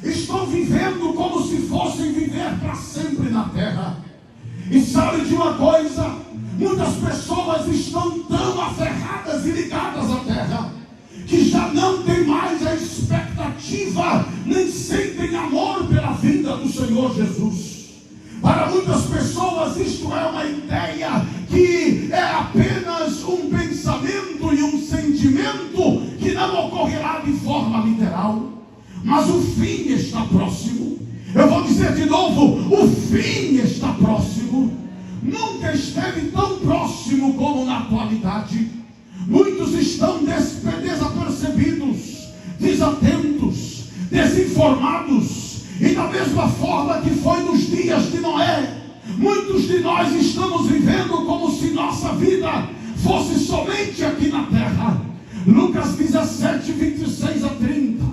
estão vivendo como se fossem viver para sempre na terra. E sabe de uma coisa? Muitas pessoas estão tão aferradas e ligadas à terra, que já não tem mais a expectativa, nem sentem amor pela vinda do Senhor Jesus. Para muitas pessoas isto é uma ideia que é apenas um pensamento e um sentimento que não ocorrerá de forma literal. Mas o fim está próximo. Eu vou dizer de novo, o fim está próximo. Nunca esteve tão próximo como na atualidade. Muitos estão desapercebidos, desatentos, desinformados. E da mesma forma que foi nos dias de Noé, muitos de nós estamos vivendo como se nossa vida fosse somente aqui na terra. Lucas 17, 26 a 30.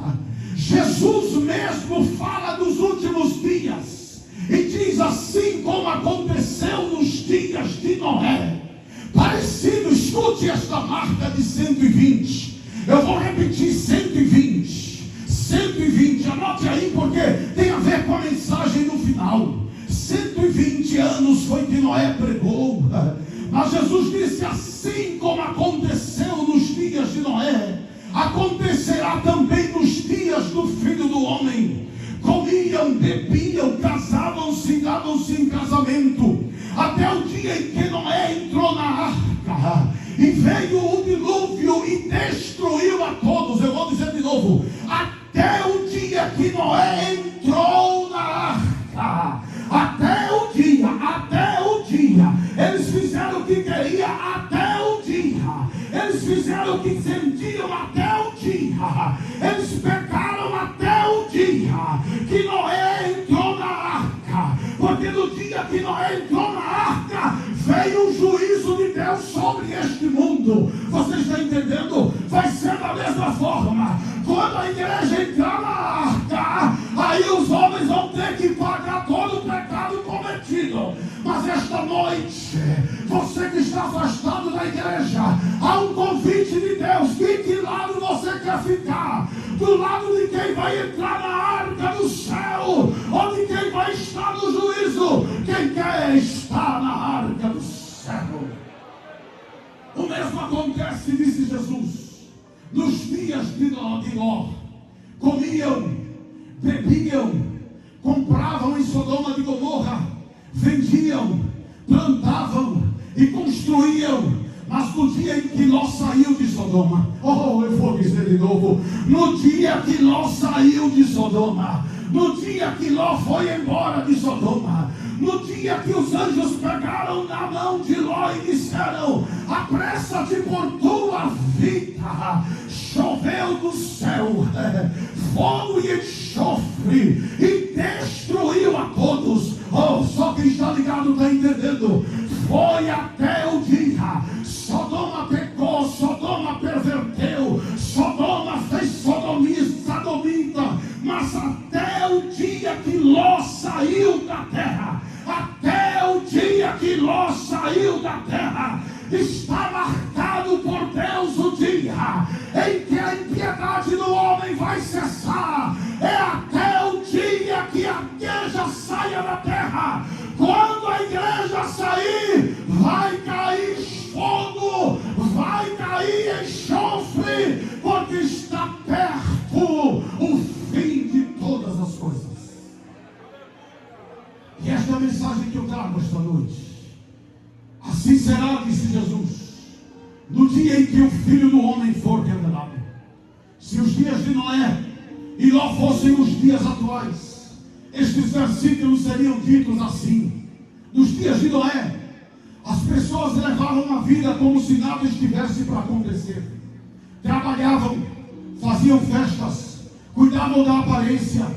Jesus mesmo fala dos últimos dias e diz assim como aconteceu nos dias de Noé. Parecido, escute esta marca de 120. Eu vou repetir 120. 120, anote aí porque tem a ver com a mensagem no final. 120 anos foi que Noé pregou. Mas Jesus disse: assim como aconteceu nos dias de Noé, acontecerá também nos dias do Filho do Homem. Comiam, bebiam, casavam-se, davam-se em casamento, até o dia em que Noé entrou na arca, e veio o dilúvio e destruiu a todos. Eu vou dizer de novo, até o dia que Noé entrou na arca, até o dia, eles fizeram o que queriam até o dia, eles fizeram o que sentiam até o dia, eles pecaram até o dia que Noé entrou na arca, porque no dia que Noé entrou na arca, veio o juízo de Deus sobre este mundo. Você está entendendo? Vai ser da mesma forma. Quando a igreja entrar na arca, aí os homens vão ter que pagar todo o pecado cometido. Mas esta noite, você que está afastado da igreja, há um convite de Deus. De que lado você quer ficar? Do lado de quem vai entrar na arca do céu, ou de quem vai estar no juízo? Quem quer estar na arca do céu? O mesmo acontece, disse Jesus, nos dias de Ló. Comiam, bebiam, compravam em Sodoma de Gomorra, vendiam, plantavam e construíam. Mas no dia em que Ló saiu de Sodoma, eu vou dizer de novo, no dia que Ló saiu de Sodoma, no dia que Ló foi embora de Sodoma, no dia que os anjos pegaram na mão de Ló e disseram: apressa-te por tua vida, choveu do céu fogo e enxofre e destruiu a todos. Só quem está ligado está entendendo. Foi até o dia. Sodoma pecou, Sodoma perverteu, Sodoma fez sodomita, mas até o dia que Ló saiu da terra, até o dia que Ló saiu da terra, está marcado por Deus o dia em que a impiedade do homem vai cessar. É até o dia que a igreja saia da terra. Quando a igreja sair, vai cair fogo, vai cair enxofre, porque está perto o fim de todas as coisas. E esta é a mensagem que eu trago esta noite. Assim será, disse Jesus, no dia em que o Filho do Homem for revelado. Se os dias de Noé e Ló fossem os dias atuais, estes versículos seriam ditos assim: nos dias de Noé, as pessoas levavam uma vida como se nada estivesse para acontecer. Trabalhavam, faziam festas, cuidavam da aparência,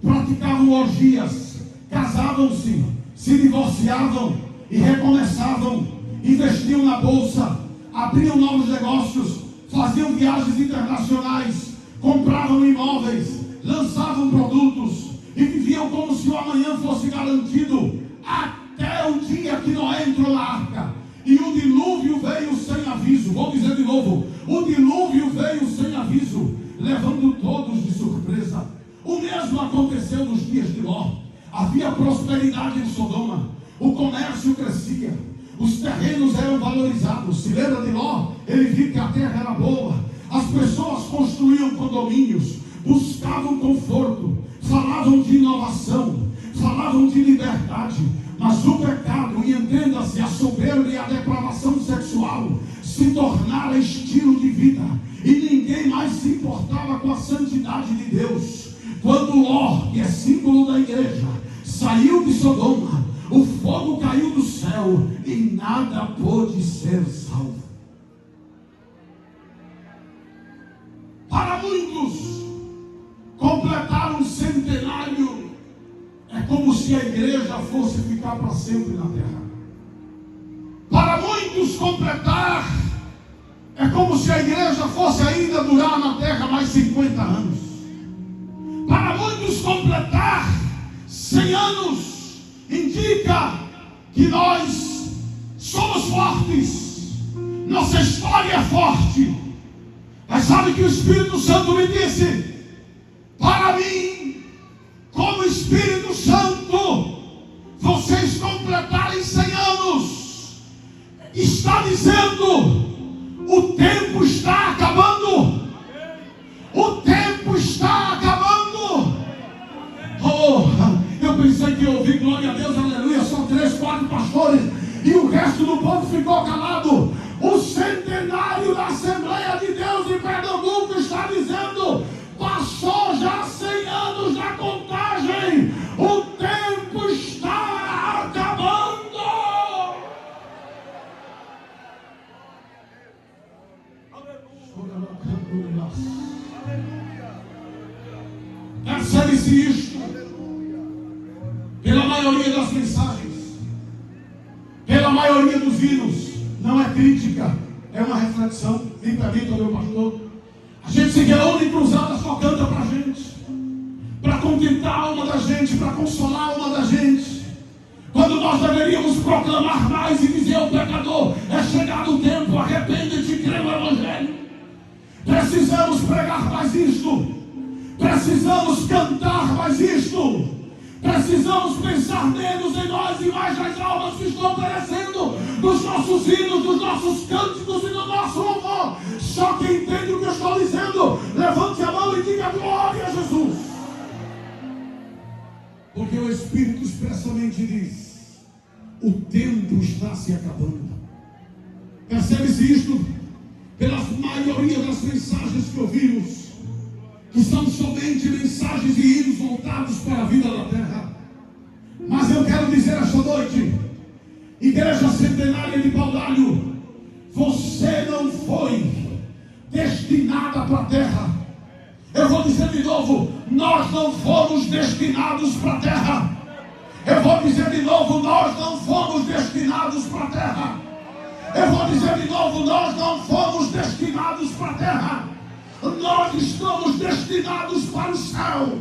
praticavam orgias, casavam-se, se divorciavam e recomeçavam, investiam na bolsa, abriam novos negócios, faziam viagens internacionais, compravam imóveis, lançavam produtos e viviam como se o amanhã fosse garantido, até o dia que Noé entrou na arca. E o dilúvio veio sem aviso. Vou dizer de novo, o dilúvio veio sem aviso, levando todos de surpresa. O mesmo mesmo aconteceu nos dias de Ló. Havia prosperidade em Sodoma, o comércio crescia, os terrenos eram valorizados. Se lembra de Ló? Ele viu que a terra era boa, as pessoas construíam condomínios, buscavam conforto, falavam de inovação, falavam de liberdade. Mas o pecado, e entenda-se, a soberba e a depravação sexual se tornaram estilo de vida, e ninguém mais se importava com a santidade de Deus. Quando Ló, que é símbolo da igreja, saiu de Sodoma, o fogo caiu do céu e nada pôde ser salvo. Para muitos, completar um centenário é como se a igreja fosse ficar para sempre na terra. Para muitos, completar é como se a igreja fosse ainda durar na terra mais 50 anos. Para muitos, completar 100 anos indica que nós somos fortes, nossa história é forte. Mas sabe que o Espírito Santo me disse, para mim, como Espírito Santo, vocês completarem 100 anos, está dizendo, o tempo está acabando. O tempo está acabando. Oh, eu pensei que eu ouvi glória a Deus, aleluia, só 3, 4 pastores, e o resto do povo ficou calado. O centenário da Assembleia de Deus de Pernambuco está dizendo, passou já 100 anos da contagem, o tempo está acabando. Percebe-se isto pela maioria das mensagens, pela maioria dos hinos. Não é crítica, é uma reflexão. Me permita, meu pastor. A gente se reúne cruzada, só canta pra gente, para contentar a alma da gente, para consolar a alma da gente, quando nós deveríamos proclamar mais e dizer ao pecador, é chegado o tempo, arrepende-te e crê no Evangelho. Precisamos pregar mais isto, precisamos cantar mais isto, precisamos pensar menos em nós e mais nas almas que estão perecendo, dos nossos hinos, dos nossos cânticos e do nosso louvor. Só quem entende o que eu estou dizendo, levante a mão e diga glória a Jesus. Porque o Espírito expressamente diz, o tempo está se acabando. Percebe-se isto pela maioria das mensagens que ouvimos, que são somente mensagens e hinos voltados para a vida da terra. Mas eu quero dizer esta noite, Igreja Centenária de Paudalho, você não foi destinada para a terra. Eu vou dizer de novo, nós não fomos destinados para a terra. Eu vou dizer de novo, nós não fomos destinados para a terra. Eu vou dizer de novo, nós não fomos destinados para a terra. Nós estamos destinados para o céu.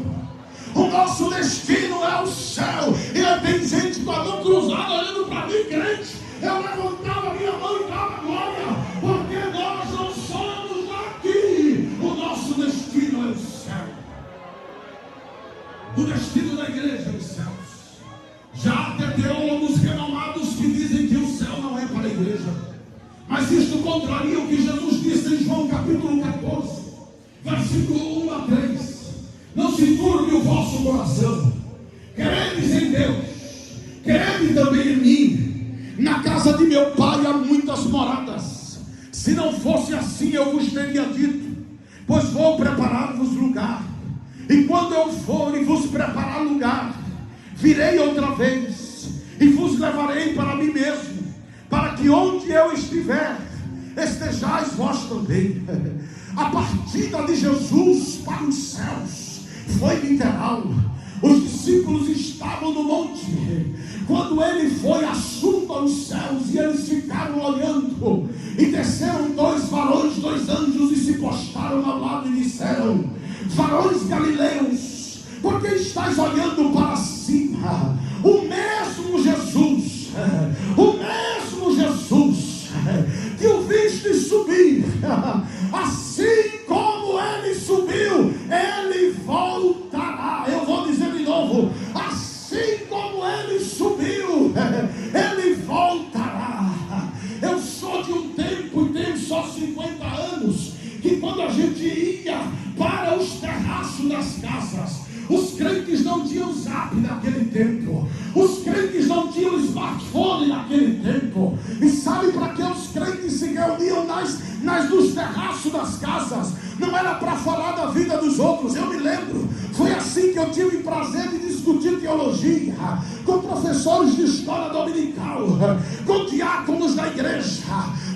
O nosso destino é o céu. E tem gente com a mão cruzada olhando para mim, crente. Eu levantava minha mão e dava glória, porque nós não somos daqui. O nosso destino é o céu. O destino da igreja é os céus. Já há até teólogos renomados que dizem que o céu não é para a igreja. Mas isto contraria o que Jesus disse em João capítulo 14, versículo 1 a 3. Não se turbe o vosso coração. Credes em Deus, crede também em mim. Na casa de meu pai há muitas moradas. Se não fosse assim, eu vos teria dito, pois vou preparar-vos lugar. E quando eu for e vos preparar lugar, virei outra vez e vos levarei para mim mesmo, para que onde eu estiver, estejais vós também. A partida de Jesus para os céus foi literal. Os discípulos estavam no monte quando ele foi assunto aos céus, e eles ficaram olhando, e desceram 2 varões, 2 anjos, e se postaram ao lado e disseram: varões galileus, por que estáis olhando para cima? O mesmo Jesus que o viste subir, assim como ele subiu, ele voltará. Eu vou terraço das casas. Os crentes não tinham zap naquele tempo. Os crentes não tinham smartphone naquele tempo. E sabe para que os crentes se reuniam nos terraços das casas? Não era para falar da vida dos outros. Eu me lembro, foi assim que eu tive o prazer de discutir teologia com professores de escola dominical, com diáconos da igreja,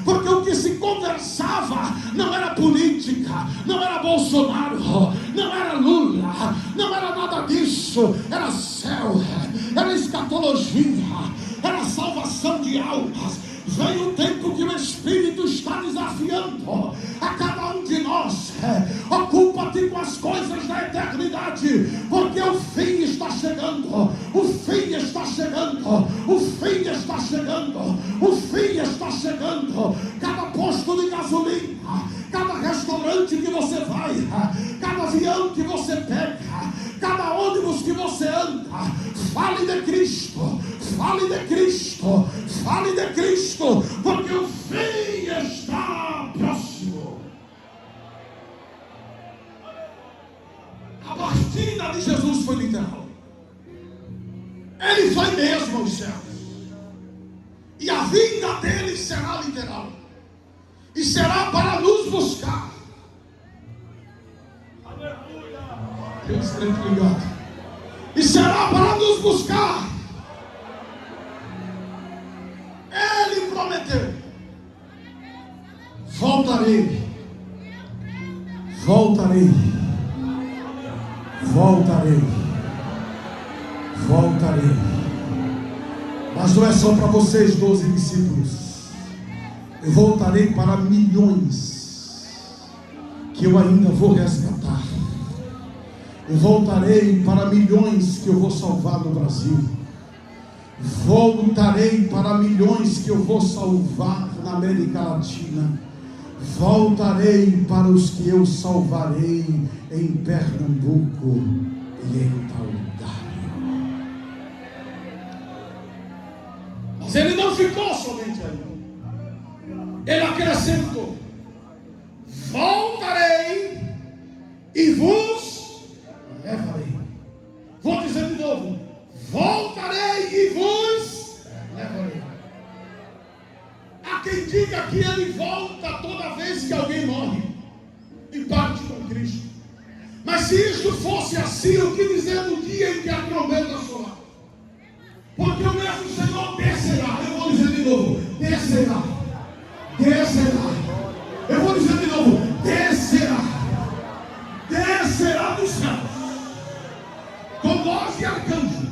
porque o que se conversava não era política, não era Bolsonaro, não era Lula, não era nada disso. Era céu, era escatologia, era salvação de almas. Vem o tempo que o Espírito está desafiando a cada um de nós. Ocupa-te com as coisas da eternidade, porque o fim está chegando. O fim está chegando. O fim está chegando. O fim está chegando. Cada posto de gasolina, cada restaurante que você vai, cada avião que você pega, cada ônibus que você anda, fale de Cristo. Fale de Cristo. Fale de Cristo, porque o fim está próximo. A partida de Jesus foi literal. Ele foi mesmo aos céus. E a vinda dele será literal. E será para nos buscar. Aleluia. Deus crente ligado. E será para nos buscar. Ele prometeu: voltarei, voltarei, voltarei, voltarei. Mas não é só para vocês, 12 discípulos. Eu voltarei para milhões que eu ainda vou resgatar. Eu voltarei para milhões que eu vou salvar no Brasil. Voltarei para milhões que eu vou salvar na América Latina. Voltarei para os que eu salvarei em Pernambuco e em tal lugar. Mas ele não ficou somente aí. Ele acrescentou: voltarei e vos levarei. Vou dizer de novo: voltarei e vos levarei. Há quem diga que ele volta toda vez que alguém morre e parte com Cristo. Mas se isto fosse assim, o que dizer no dia em que a trombeta soar? Porque o mesmo Senhor descerá. Eu vou dizer de novo: descerá. Descerá. Eu vou dizer de novo: descerá. Descerá dos céus com voz de arcanjo,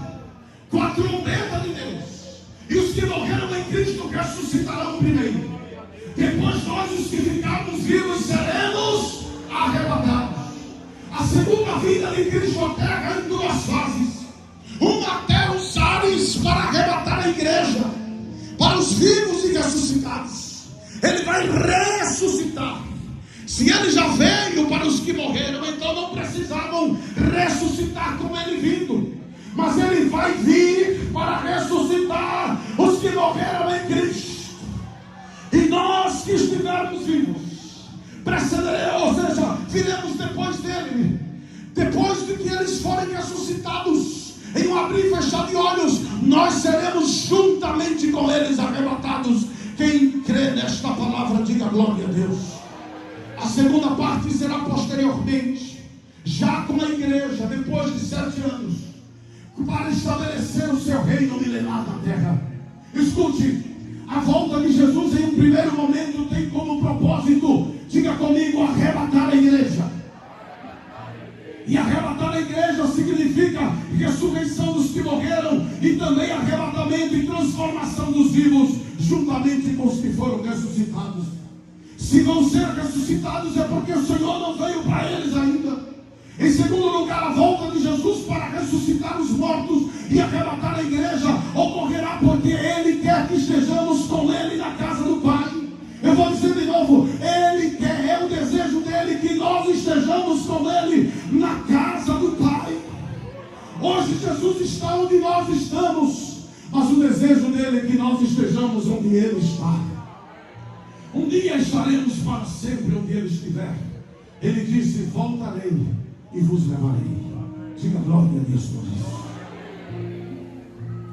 com a trombeta de Deus, e os que morreram em Cristo ressuscitarão primeiro. Depois nós, os que ficarmos vivos, seremos arrebatados. A segunda vinda de Cristo à terra em duas fases: uma até os ares para arrebatar a igreja, para os vivos e ressuscitados. Ele vai ressuscitar. Se ele já veio para os que morreram, então não precisavam ressuscitar com ele vindo. Mas ele vai vir para ressuscitar os que morreram em Cristo. E nós que estivermos vivos, precederemos, ou seja, viremos depois dele. Depois de que eles forem ressuscitados, em um abrir e fechar de olhos, nós seremos juntamente com eles arrebatados. Quem crê nesta palavra, diga glória a Deus. A segunda parte será posteriormente, já com a igreja, depois de 7 anos, para estabelecer o seu reino milenar na terra. Escute, a volta de Jesus em um primeiro momento tem como propósito, diga comigo, arrebatar a igreja. E arrebatar a igreja significa ressurreição dos que morreram e também arrebatamento e transformação dos vivos, juntamente com os que foram ressuscitados. Se vão ser ressuscitados é porque o Senhor não veio para eles ainda. Em segundo lugar, a volta de Jesus para ressuscitar os mortos e arrebatar a igreja ocorrerá porque Ele quer que estejamos com Ele na casa do Pai. Eu vou dizer de novo: Ele quer, é o desejo dEle que nós estejamos com Ele na casa do Pai. Hoje Jesus está onde nós estamos, mas o desejo dEle é que nós estejamos onde Ele está. Um dia estaremos para sempre onde Ele estiver. Ele disse: voltarei e vos levarei. Diga glória a Deus por isso.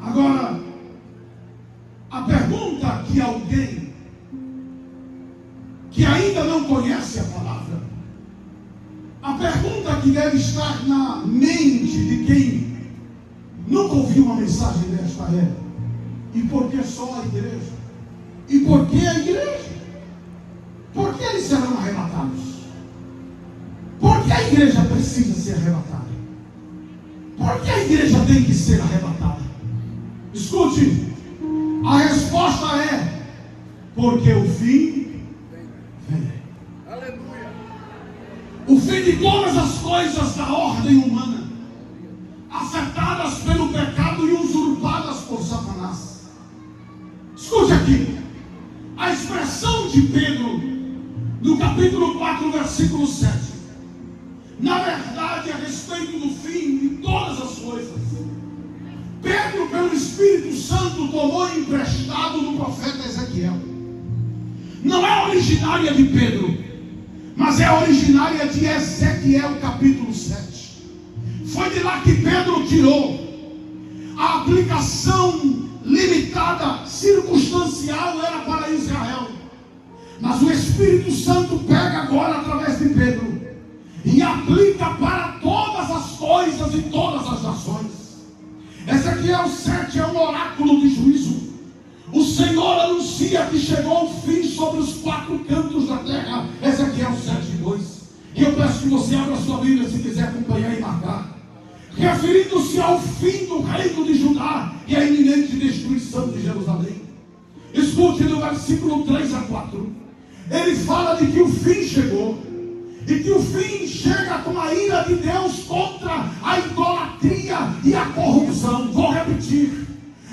Agora, a pergunta que alguém que ainda não conhece a palavra, a pergunta que deve estar na mente de quem nunca ouviu uma mensagem desta é: e por que só a igreja? E por que a igreja? Por que eles serão arrebatados? Por que a igreja precisa ser arrebatada? Por que a igreja tem que ser arrebatada? Escute, a resposta é: porque o fim vem. Aleluia. O fim de todas as coisas da ordem humana, afetadas pelo pecado e usurpadas por Satanás. Escute aqui, a expressão de Pedro, no capítulo 4, versículo 7, na verdade, a respeito do fim de todas as coisas, Pedro, pelo Espírito Santo, tomou emprestado do profeta Ezequiel. Não é originária de Pedro, mas é originária de Ezequiel, capítulo 7. Foi de lá que Pedro tirou a aplicação limitada, circunstancial, era para Israel. Mas o Espírito Santo pega agora através de Pedro e aplica para todas as coisas e todas as nações. Ezequiel 7 é um oráculo de juízo. O Senhor anuncia que chegou o fim sobre os 4 cantos da terra. Ezequiel 7:2. E eu peço que você abra a sua Bíblia, se quiser acompanhar e marcar, referindo-se ao fim do reino de Judá e à iminente destruição de Jerusalém. Escute no versículo 3 a 4. Ele fala de que o fim chegou, e que o fim chega com a ira de Deus contra a idolatria e a corrupção. Vou repetir: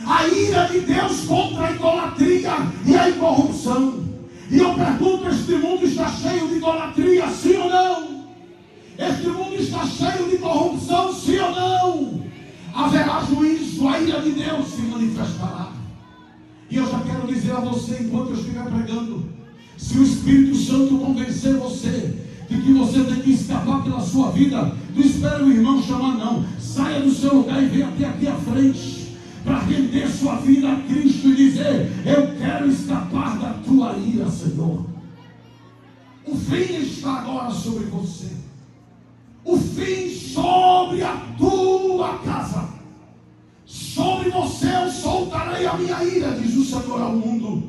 a ira de Deus contra a idolatria e a corrupção. E eu pergunto: este mundo está cheio de idolatria, sim ou não? Este mundo está cheio de corrupção, sim ou não? Haverá juízo, a ira de Deus se manifestará. E eu já quero dizer a você, enquanto eu estiver pregando, se o Espírito Santo convencer você de que você tem que escapar pela sua vida, não espere o irmão chamar, não. Saia do seu lugar e venha até aqui à frente, para render sua vida a Cristo e dizer: eu quero escapar da tua ira, Senhor. O fim está agora sobre você. O fim sobre a tua casa. Sobre você eu soltarei a minha ira, diz o Senhor ao mundo.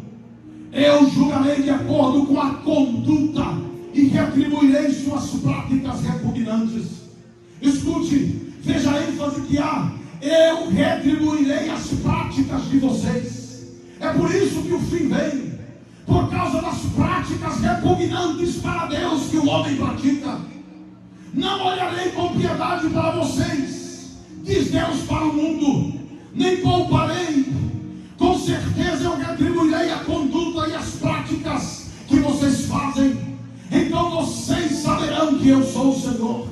Eu julgarei de acordo com a conduta e retribuirei suas práticas repugnantes. Escute, veja a ênfase que há: eu retribuirei as práticas de vocês. É por isso que o fim vem, por causa das práticas repugnantes para Deus que o homem pratica. Não olharei com piedade para vocês, diz Deus para o mundo, nem pouparei. Com certeza eu retribuirei a conduta e as práticas que vocês fazem. Então vocês saberão que eu sou o Senhor.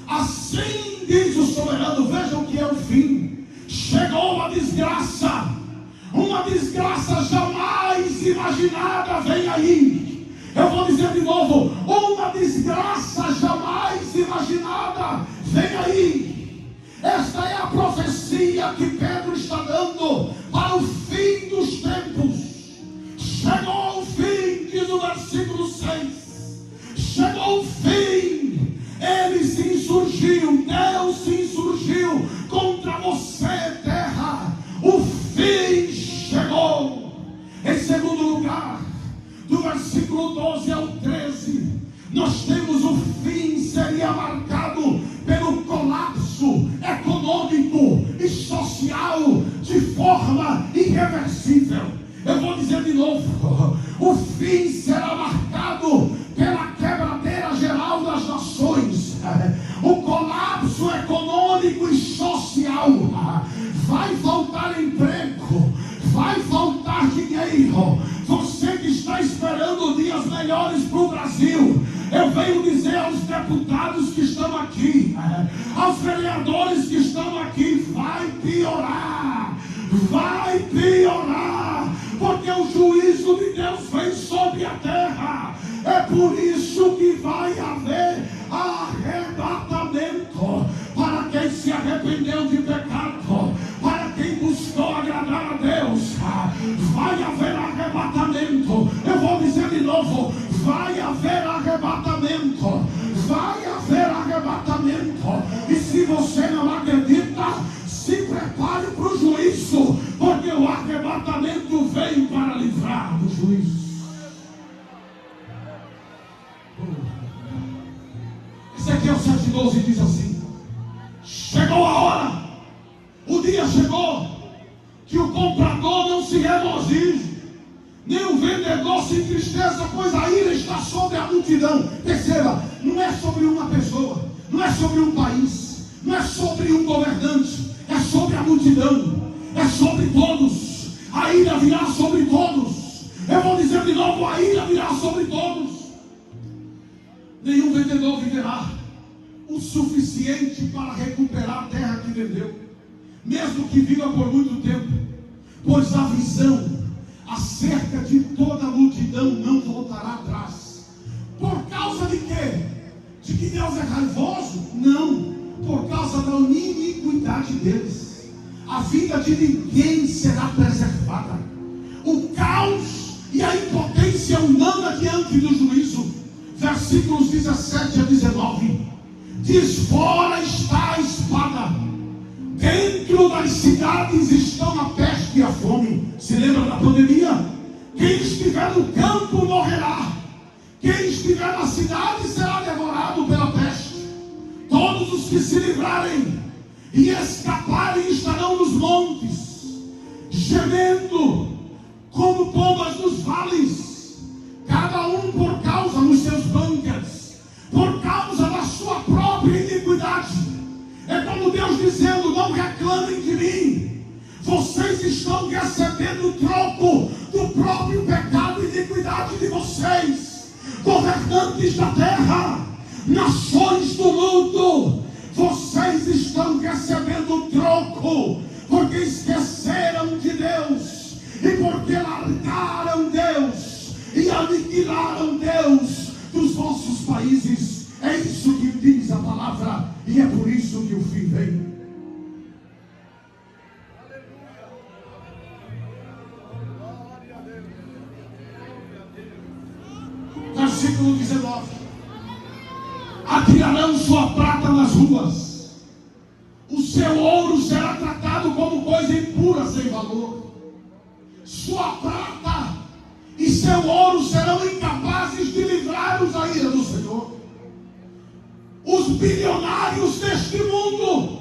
Assim diz o soberano. Vejam que é o fim. Chegou a desgraça. Uma desgraça jamais imaginada vem aí. Eu vou dizer de novo: uma desgraça jamais imaginada vem aí. Esta é a profecia que Pedro está dando para o fim dos tempos. Chegou o fim, diz o versículo 6. Chegou o fim. Ele se insurgiu, Deus se insurgiu contra você, terra. O fim chegou. Em segundo lugar, do versículo 12 ao 13, nós temos o fim seria marcado pelo colapso econômico e social de forma irreversível. Eu vou dizer de novo: o fim será marcado pela quebradeira geral das nações, o colapso econômico e social. Vai faltar emprego, vai faltar dinheiro. Você que está esperando dias melhores para o Brasil, eu venho dizer aos deputados que estão aqui, aos vereadores que estão aqui: vai piorar, vai piorar, porque o juízo de Deus vem sobre a terra. É por isso que vai haver arrebatamento arrependeu de pecado, para quem buscou agradar a Deus, vai haver arrebatamento. Eu vou dizer de novo: vai haver arrebatamento. Vai haver arrebatamento. E se você não acredita, se prepare para o juízo, porque o arrebatamento vem para livrar do juízo. Ezequiel 7,12 diz assim: chegou a hora, o dia chegou, que o comprador não se regozije, nem o vendedor se entristeça, pois a ira está sobre a multidão. Perceba, não é sobre uma pessoa, não é sobre um país, não é sobre um governante, é sobre a multidão, é sobre todos. A ira virá sobre todos. Eu vou dizer de novo: a ira virá sobre todos. Nenhum vendedor viverá o suficiente para recuperar a terra que vendeu, mesmo que viva por muito tempo, pois a visão acerca de toda a multidão não voltará atrás. Por causa de quê? De que Deus é raivoso? Não, por causa da iniquidade deles. A vida de ninguém será preservada. O caos e a impotência humana diante do juízo. Versículos 17 a 19 diz: fora está a espada, dentro das cidades estão a peste e a fome. Se lembra da pandemia? Quem estiver no campo morrerá, quem estiver na cidade será devorado pela peste. Todos os que se livrarem e escaparem estarão nos montes, gemendo como pombas nos vales, cada um por causa nos seus bunkers, por causa da sua própria iniquidade. É como Deus dizendo: não reclamem de mim, vocês estão recebendo o troco do próprio pecado e iniquidade de vocês. Governantes da terra, nações do mundo, vocês estão recebendo o troco, porque esqueceram de Deus, e porque largaram Deus e aniquilaram Deus dos vossos países. É isso que diz a palavra, e é por isso que o fim vem. Versículo 19: atirarão sua prata nas ruas, o seu ouro será tratado como coisa impura sem valor. Sua prata e seu ouro serão incapazes de livrar-os da ira do Senhor. Os bilionários deste mundo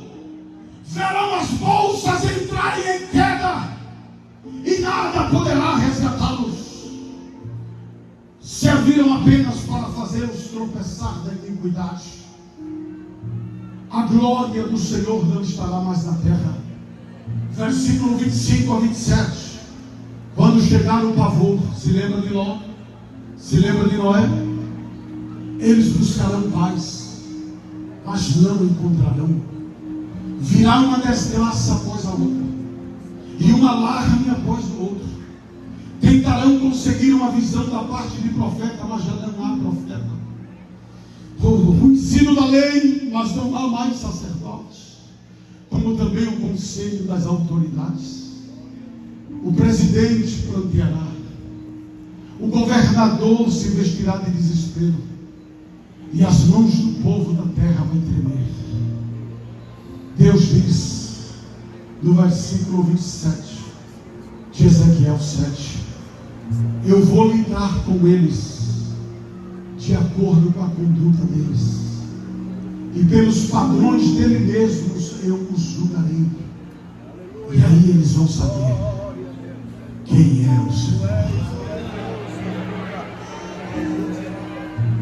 verão as bolsas entrarem em queda e nada poderá resgatá-los. Serviram apenas para fazê-los tropeçar da iniquidade. A glória do Senhor não estará mais na terra. Versículo 25 a 27. Quando chegar o pavor, se lembra de Ló? Se lembra de Noé? Eles buscarão paz, mas não encontrarão. Virá uma desgraça após a outra, e um alarme após o outro. Tentarão conseguir uma visão da parte de profeta, mas já não há profeta. O ensino da lei, mas não há mais sacerdotes. Como também o conselho das autoridades. O presidente pranteará, o governador se vestirá de desespero, e as mãos do povo da terra vão tremer. Deus diz no versículo 27 de Ezequiel 7: eu vou lidar com eles de acordo com a conduta deles, e pelos padrões dele mesmos eu os julgarei. E aí eles vão saber quem é o Senhor.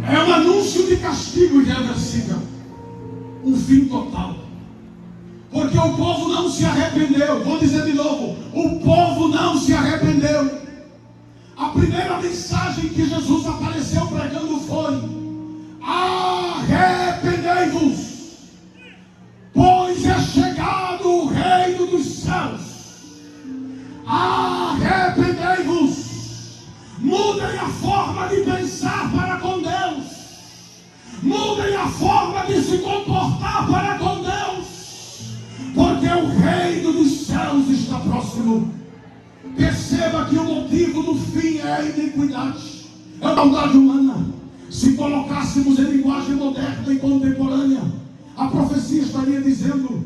É um anúncio de castigo irreversível, um fim total, porque o povo não se arrependeu. Vou dizer de novo: o povo não se arrependeu. A primeira mensagem que Jesus apareceu pregando foi: arrependei-vos, pois é chegado o reino dos céus. Arrependei-vos, mudem a forma de pensar para com Deus, mudem a forma de se comportar para com Deus, que o motivo do fim é a iniquidade, é a maldade humana. Se colocássemos em linguagem moderna e contemporânea, a profecia estaria dizendo: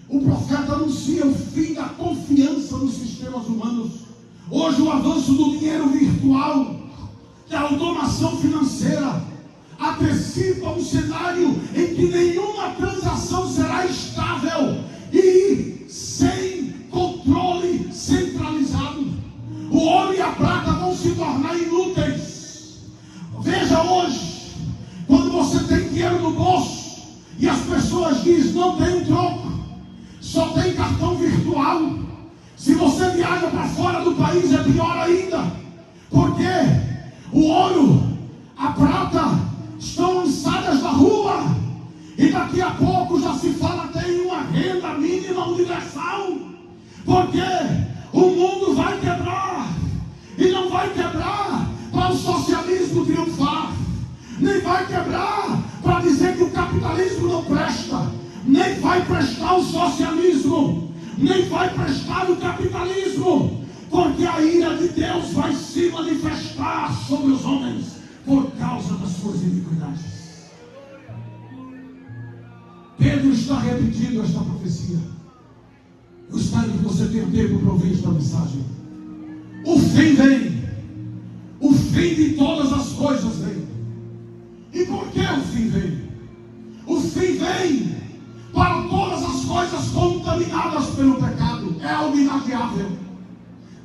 o profeta anuncia o fim da confiança nos sistemas humanos. Hoje o avanço do dinheiro virtual, da automação financeira, antecipa um cenário em que nenhuma transação será estável e sem controle centralizado. O ouro e a prata vão se tornar inúteis. Veja hoje, quando você tem dinheiro no bolso e as pessoas dizem: não tem troco, só tem cartão virtual. Se você viaja para fora do país é pior ainda, porque o ouro, a prata estão lançadas na rua, e daqui a pouco já se fala até em uma renda mínima universal, porque o mundo vai quebrar, e não vai quebrar para o socialismo triunfar, nem vai quebrar para dizer que o capitalismo não presta, nem vai prestar o socialismo, nem vai prestar o capitalismo, porque a ira de Deus vai se manifestar sobre os homens por causa das suas iniquidades. Pedro está repetindo esta profecia. Eu espero que você tenha tempo para ouvir esta mensagem. O fim vem. O fim de todas as coisas vem. E por que o fim vem? O fim vem para todas as coisas contaminadas pelo pecado. É algo inadiável.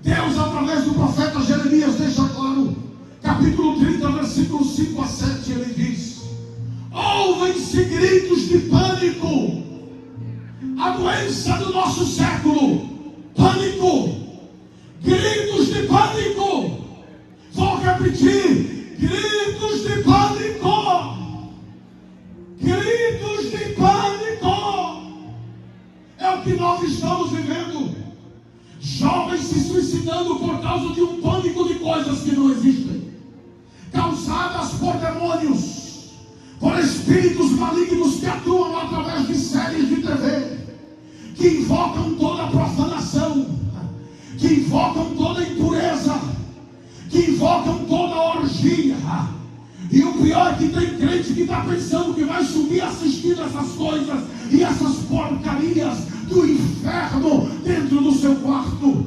Deus, através do profeta Jeremias, deixa claro. Capítulo 30, versículos 5 a 7, ele diz: ouvem-se gritos de pânico. A doença do nosso século, pânico. Gritos de pânico. Vou repetir: gritos de pânico. Gritos de pânico. É o que nós estamos vivendo. Jovens se suicidando por causa de um pânico de coisas que não existem, causadas por demônios, por espíritos malignos que atuam através de séries de TV, que invocam toda a profanação, que invocam toda a impureza, que invocam toda a orgia. E o pior é que tem crente que está pensando que vai subir assistindo essas coisas e essas porcarias do inferno dentro do seu quarto.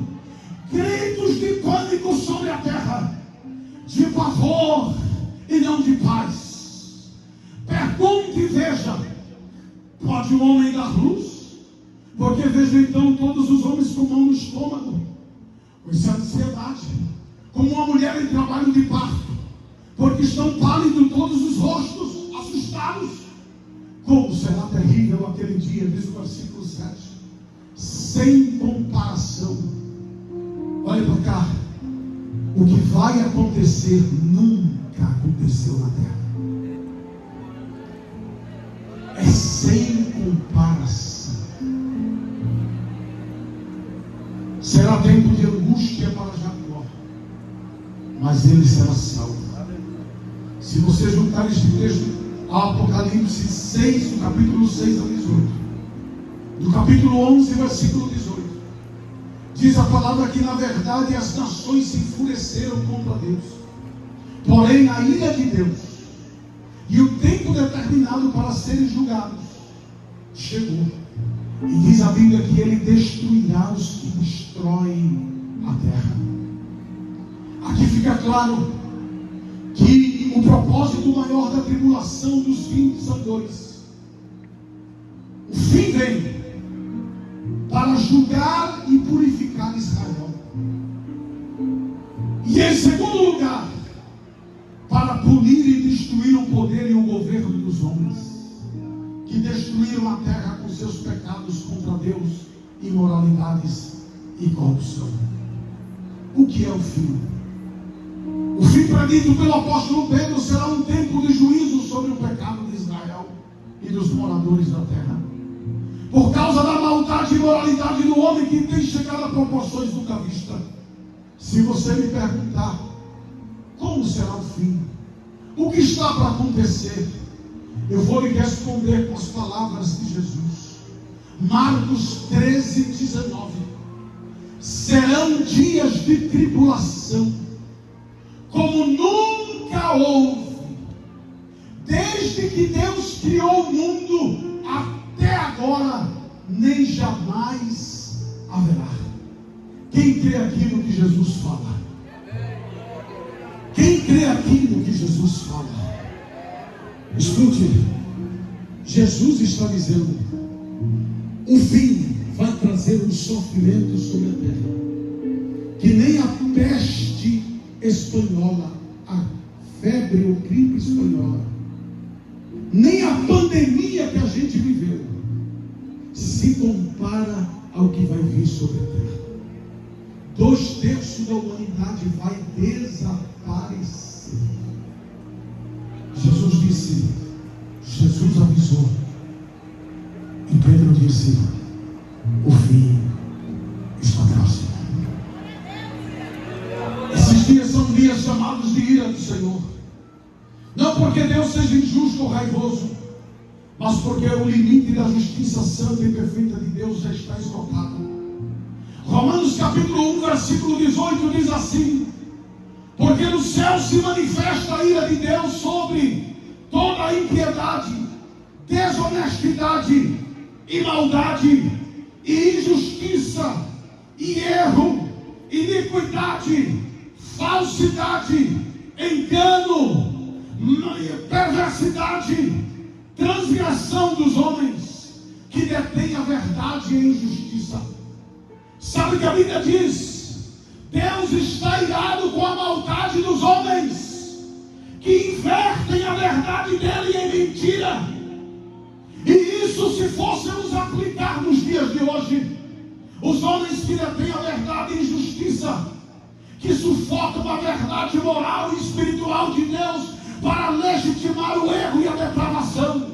Gritos de pânico sobre a terra, de pavor e não de paz. Pergunte e veja: pode um homem dar luz? Porque vejo então todos os homens com mão no estômago. Isso é ansiedade. Como uma mulher em trabalho de parto, porque estão pálidos todos os rostos, assustados. Como será terrível aquele dia, diz o versículo 7. Sem comparação. Olha para cá. O que vai acontecer nunca aconteceu na terra. É sem comparação. Será tempo de angústia para Jacó, mas ele será salvo. Se você juntar este texto ao Apocalipse 6, do capítulo 6 ao 18, do capítulo 11, versículo 18, diz a palavra que na verdade as nações se enfureceram contra Deus, porém a ira de Deus e o tempo determinado para serem julgados chegou. E diz a Bíblia que ele destruirá os que destroem a terra. Aqui fica claro que o propósito maior da tribulação dos fins são dois. O fim vem para julgar e purificar Israel, e em segundo lugar, para punir e destruir o poder e o governo dos homens, que destruíram a terra com seus pecados contra Deus, imoralidades e corrupção. O que é o fim? O fim predito pelo apóstolo Pedro será um tempo de juízo sobre o pecado de Israel e dos moradores da terra, por causa da maldade e imoralidade do homem, que tem chegado a proporções nunca vistas. Se você me perguntar como será o fim, o que está para acontecer, eu vou lhe responder com as palavras de Jesus. Marcos 13, 19. serão dias de tribulação, como nunca houve, desde que Deus criou o mundo até agora, nem jamais haverá. Quem crê aquilo que Jesus fala? Quem crê aquilo que Jesus fala? Escute, Jesus está dizendo: o fim vai trazer um sofrimento sobre a terra, que nem a peste espanhola, a febre ou gripe espanhola, nem a pandemia que a gente viveu, se compara ao que vai vir sobre a terra. 2/3 da humanidade vai desaparecer. Jesus disse, Jesus avisou, e Pedro disse: o fim está próximo. Esses dias são dias chamados de ira do Senhor, não porque Deus seja injusto ou raivoso, mas porque o limite da justiça santa e perfeita de Deus já está esgotado. Romanos capítulo 1, versículo 18 diz assim: porque no céu se manifesta a ira de Deus sobre toda a impiedade, desonestidade e maldade, e injustiça, e erro, iniquidade, falsidade, engano, perversidade, transgressão dos homens, que detêm a verdade e a injustiça. Sabe o que a Bíblia diz? Deus está irado com a maldade dos homens, que invertem a verdade dele em mentira. E isso, se fôssemos aplicar nos dias de hoje, os homens que detêm a verdade e injustiça, que sufocam a verdade moral e espiritual de Deus para legitimar o erro e a depravação.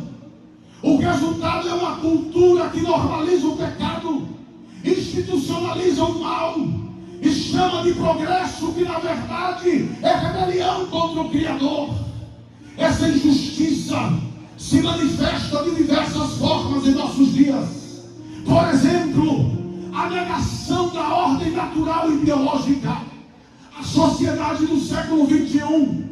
O resultado é uma cultura que normaliza o pecado, institucionaliza o mal e chama de progresso, que na verdade é rebelião contra o Criador. Essa injustiça se manifesta de diversas formas em nossos dias. Por exemplo, a negação da ordem natural e biológica. A sociedade do século XXI,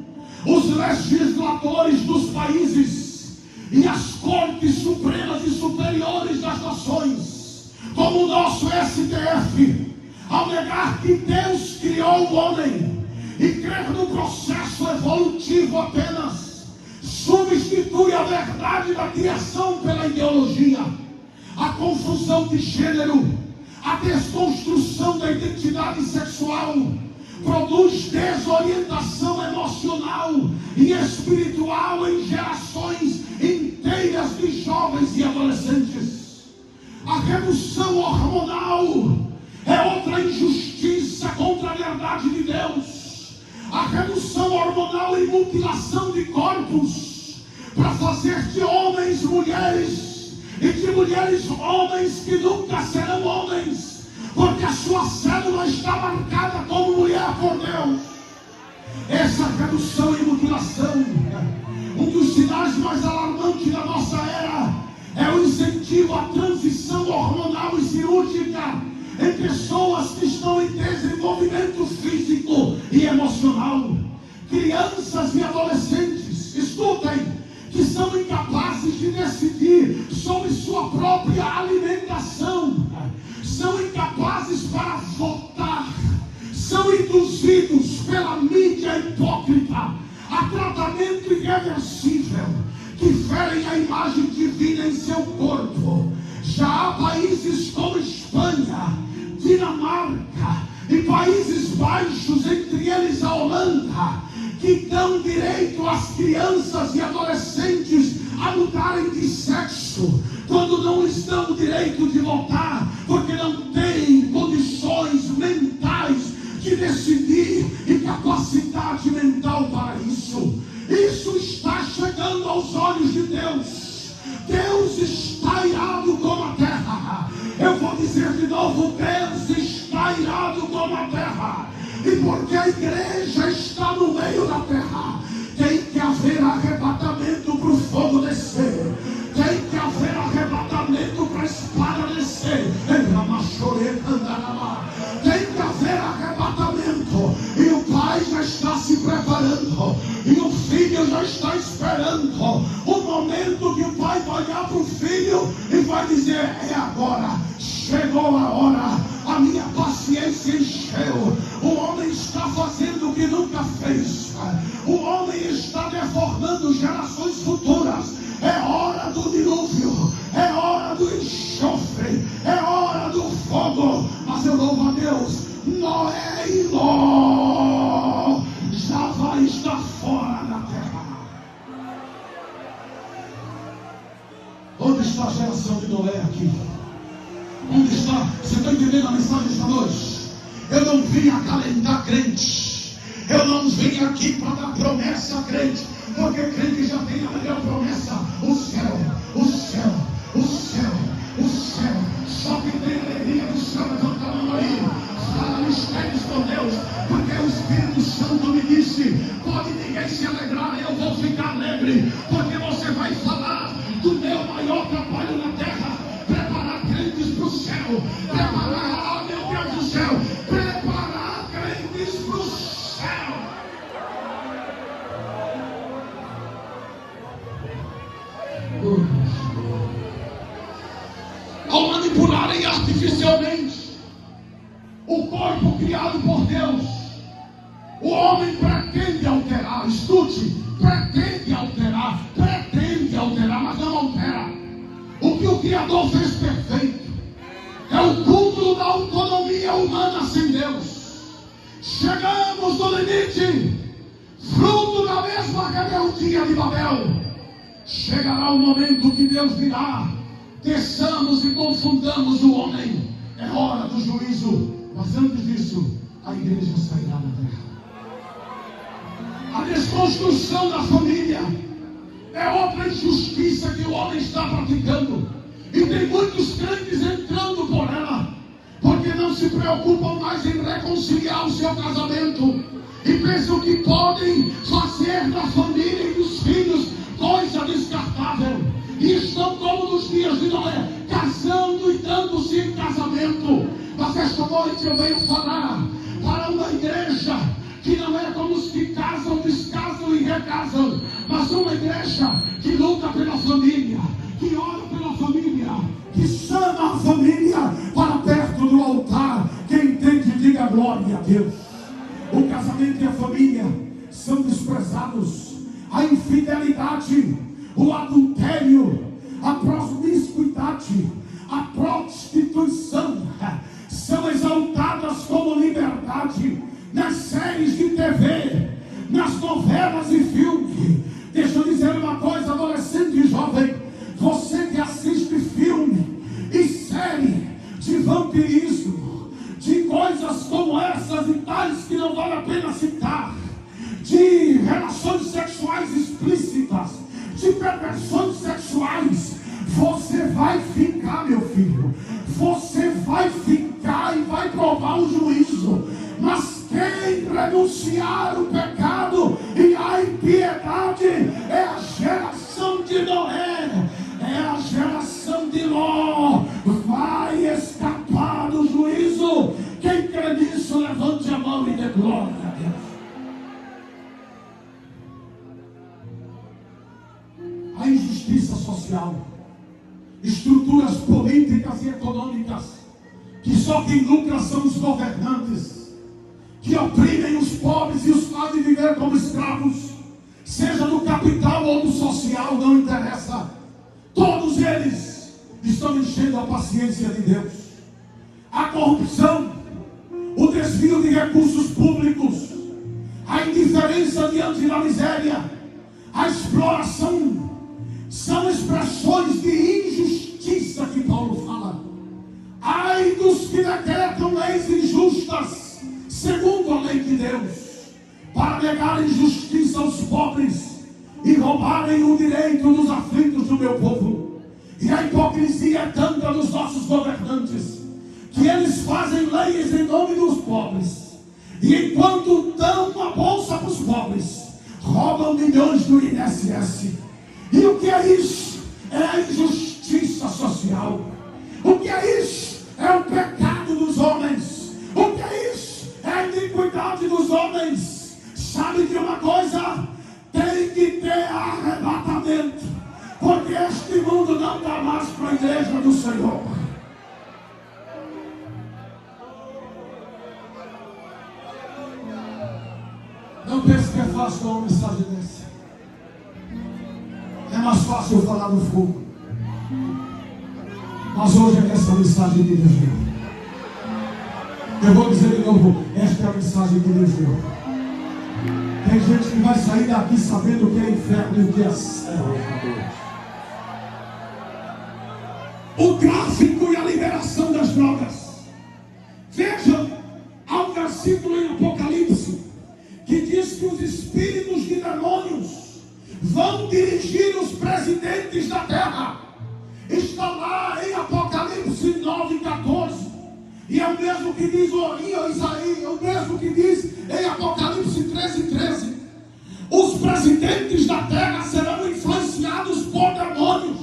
os legisladores dos países e as cortes supremas e superiores das nações, como o nosso STF, ao negar que Deus criou o homem e crer no processo evolutivo apenas, substitui a verdade da criação pela ideologia, a confusão de gênero, a desconstrução da identidade sexual, produz desorientação emocional e espiritual em gerações inteiras de jovens e adolescentes. A redução hormonal é outra injustiça contra a verdade de Deus. A redução hormonal e mutilação de corpos para fazer de homens mulheres e de mulheres homens que nunca serão homens, porque a sua célula está marcada como mulher por Deus. Essa redução e mutilação, um dos sinais mais alarmantes da nossa era, é o incentivo à transição hormonal e cirúrgica em pessoas que estão em desenvolvimento físico e emocional. Crianças e adolescentes, escutem, que são incapazes de decidir sobre sua própria alimentação, são incapazes para votar, são induzidos pela mídia hipócrita a tratamento irreversível que ferem a imagem divina em seu corpo. Já há países como Espanha, Dinamarca e Países Baixos, entre eles a Holanda, que dão direito às crianças e adolescentes a mudarem de sexo, quando não lhes dão o direito de votar, porque não têm condições mentais de decidir e capacidade mental para isso. Isso está chegando aos olhos de Deus. Deus está irado com a terra. Eu vou dizer de novo: Deus está irado com a terra. E porque a igreja está no meio da terra, tem que haver arrebatamento para o fogo descer. Tem que haver arrebatamento para a espada descer. Tem vai dizer: é agora, chegou a hora, a minha paciência encheu. O homem está fazendo o que nunca fez. O homem está deformando gerações futuras. É hora do dilúvio, é hora do enxofre, é hora do fogo. Mas eu louvo a Deus, Noé e Ló já vai estar fora da terra. Onde está a geração de Noé aqui? Onde está? Você está entendendo a mensagem esta noite? Eu não vim acalentar crente. Eu não vim aqui para dar promessa a crente, porque crente já tem a melhor promessa: o céu, o céu, o céu, o céu. Só que tem alegria do céu. Levanta a mão aí, fala mistérios com Deus, porque o Espírito Santo me disse: pode ninguém se alegrar, eu vou ficar alegre, porque você vai falar do meu maior trabalho na terra. Preparar crentes para o céu, preparar, oh meu Deus do céu, preparar crentes para o céu. Ao manipularem artificialmente o corpo criado por Deus, o homem pretende alterar. Escute, pretende alterar, mas não altera. O que o Criador fez perfeito é o cúmulo da autonomia humana sem Deus. Chegamos no limite, fruto da mesma rebeldia de Babel. Chegará o momento que Deus dirá: desçamos e confundamos o homem. É hora do juízo. Mas antes disso, a igreja sairá da terra. A desconstrução da família é outra injustiça que o homem está praticando. E tem muitos crentes entrando por ela, porque não se preocupam mais em reconciliar o seu casamento. E pensam que podem fazer da família e dos filhos coisa descartável. E estão como nos dias de Noé, casando e dando-se em casamento. Mas esta noite eu venho falar para uma igreja que não é como os que casam, descasam e recasam, mas uma igreja que luta pela família, que ora pela família, que chama a família para perto do altar. Quem entende, diga glória a Deus. O casamento e a família são desprezados. A infidelidade, o adultério, a promiscuidade, a prostituição são exaltadas como liberdade nas séries de TV, nas novelas e filmes. Deixa eu dizer uma coisa, adolescente e jovem: você que assiste filme e série de vampirismo, de coisas como essas e tais que não vale a pena citar, de relações sexuais explícitas, de perversões sexuais, você vai ficar, meu filho, você vai ficar e vai provar o juízo. Mas quem renunciar o pecado e a impiedade é a geração de Noé, é a geração de Ló, vai escapar do juízo. Quem crê nisso, levante a mão e dê glória a Deus. A injustiça social, estruturas políticas e econômicas, que só quem lucra são os governantes, que oprimem os pobres e os fazem viver como escravos, seja do capital ou do social, não interessa. Todos eles estão enchendo a paciência de Deus. A corrupção, o desvio de recursos públicos, a indiferença diante da miséria, a exploração, são expressões de injustiça que Paulo fala. Ai dos que decretam leis injustas segundo a lei de Deus, para negarem justiça aos pobres e roubarem o direito dos aflitos do meu povo. E a hipocrisia é tanta dos nossos governantes, que eles fazem leis em nome dos pobres, e enquanto dão uma bolsa para os pobres, roubam milhões do INSS. E o que é isso? É a injustiça social. O que é isso? É o pecado dos homens. O que é isso? É a iniquidade dos homens. Sabe de uma coisa? Tem que ter arrebatamento. Porque que este mundo não dá mais para a igreja do Senhor. Não pense que é fácil uma mensagem dessa. É mais fácil eu falar no fogo. Mas hoje é essa mensagem que Deus deu. Eu vou dizer de novo, esta é a mensagem que Deus deu. Tem gente que vai sair daqui sabendo o que é inferno e o que é céu. O tráfico e a liberação das drogas. Veja, há um versículo em Apocalipse que diz que os espíritos de demônios vão dirigir os presidentes da terra. Está lá em Apocalipse 9:14. E é o mesmo que diz em Isaías, é o mesmo que diz em Apocalipse 13:13. Os presidentes da terra serão influenciados por demônios.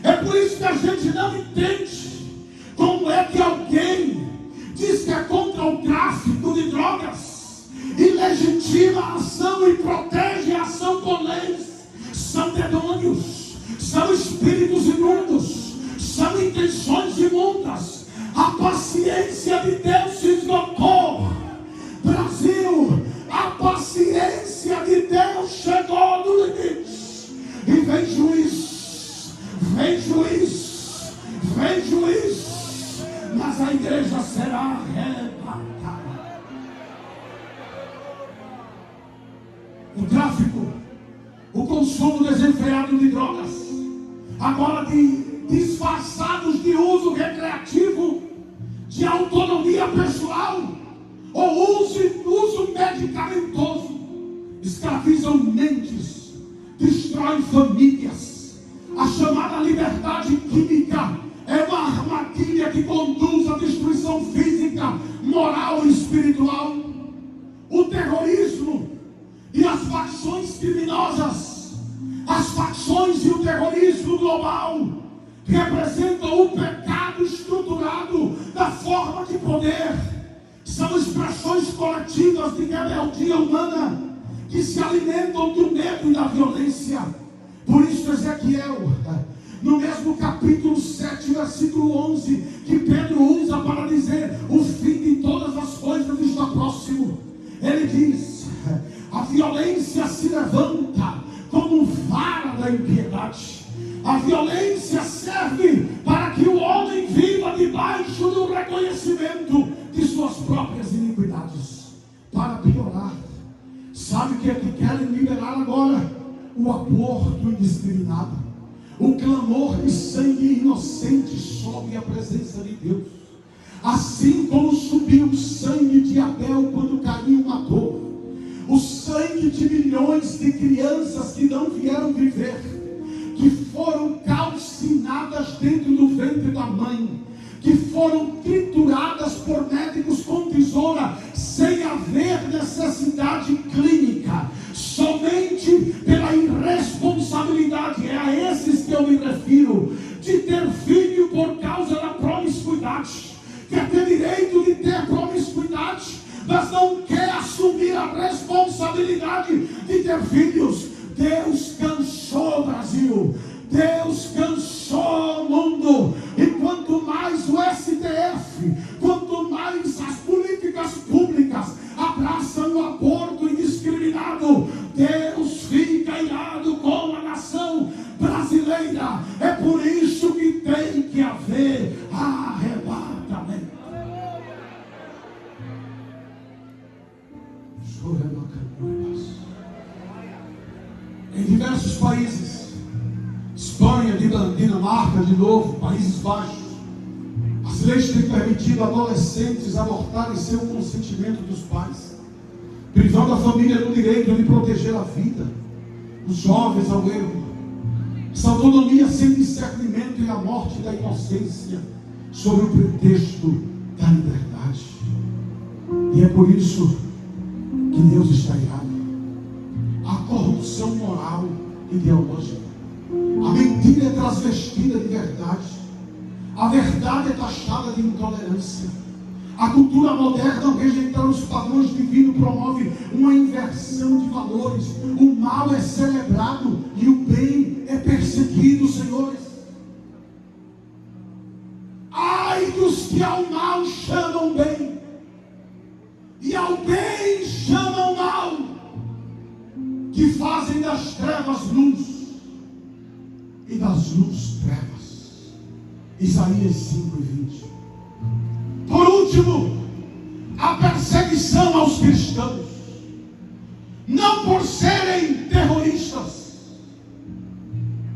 É por isso que a gente não entende como é que alguém diz que é contra o tráfico de drogas e legitima a ação e protege a ação com leis. São demônios, são espíritos imundos, são intenções imundas. A paciência de Deus se esgotou. Brasil, a paciência de Deus chegou no limite. E vem juiz, vem juiz, vem juiz. Mas a igreja será arrebatada. O tráfico, o consumo desenfreado de drogas, agora disfarçados de uso recreativo, de autonomia pessoal ou uso medicamentoso, escravizam mentes, destroem famílias. A chamada liberdade química é uma armadilha que conduz à destruição física, moral e espiritual. O terrorismo e as facções criminosas, as facções e o terrorismo global representam o pecado estruturado da forma de poder. São expressões coletivas de rebeldia humana que se alimentam do medo e da violência. Por isso Ezequiel, no mesmo capítulo 7, versículo 11, que Pedro usa para dizer o fim de todas as coisas está próximo, ele diz: a violência se levanta como vara da impiedade. A violência serve para que o homem viva debaixo do reconhecimento de suas próprias iniquidades. Para piorar, sabe o que é que querem liberar agora? O aborto indiscriminado, o clamor de sangue inocente sob a presença de Deus. Assim como subiu o sangue de Abel quando Caim o matou, o sangue de milhões de crianças que não vieram viver, que foram calcinadas dentro do ventre da mãe, que foram trituradas por médicos com tesoura, sem haver necessidade clínica, somente pela irresponsabilidade. É a esses que eu me refiro, de ter filho por causa da promiscuidade. Quer ter direito de ter promiscuidade, mas não quer assumir a responsabilidade de ter filhos. Deus cansou o Brasil, Deus cansou o mundo. E quanto mais o STF, quanto mais as políticas públicas abraçam o aborto indiscriminado, Deus fica irado com a nação brasileira. É por isso que tem que haver arrebatamento. Em diversos países, Espanha, Dinamarca, de novo, Países Baixos, as leis têm permitido adolescentes abortarem sem o consentimento dos pais, privando a família do direito de proteger a vida, os jovens ao erro. Essa autonomia sem discernimento e a morte da inocência sob o pretexto da liberdade. E é por isso que Deus está irado. A corrupção moral e ideológica, a mentira é transvestida de verdade, a verdade é taxada de intolerância. A cultura moderna, ao rejeitar os padrões divinos, promove uma inversão de valores. O mal é celebrado e o bem é perseguido, senhores. Ai dos que ao mal chamam bem, e ao bem chamam mal, que fazem das trevas luz, e das luzes trevas. Isaías 5:20. Por último, a perseguição aos cristãos, não por serem terroristas,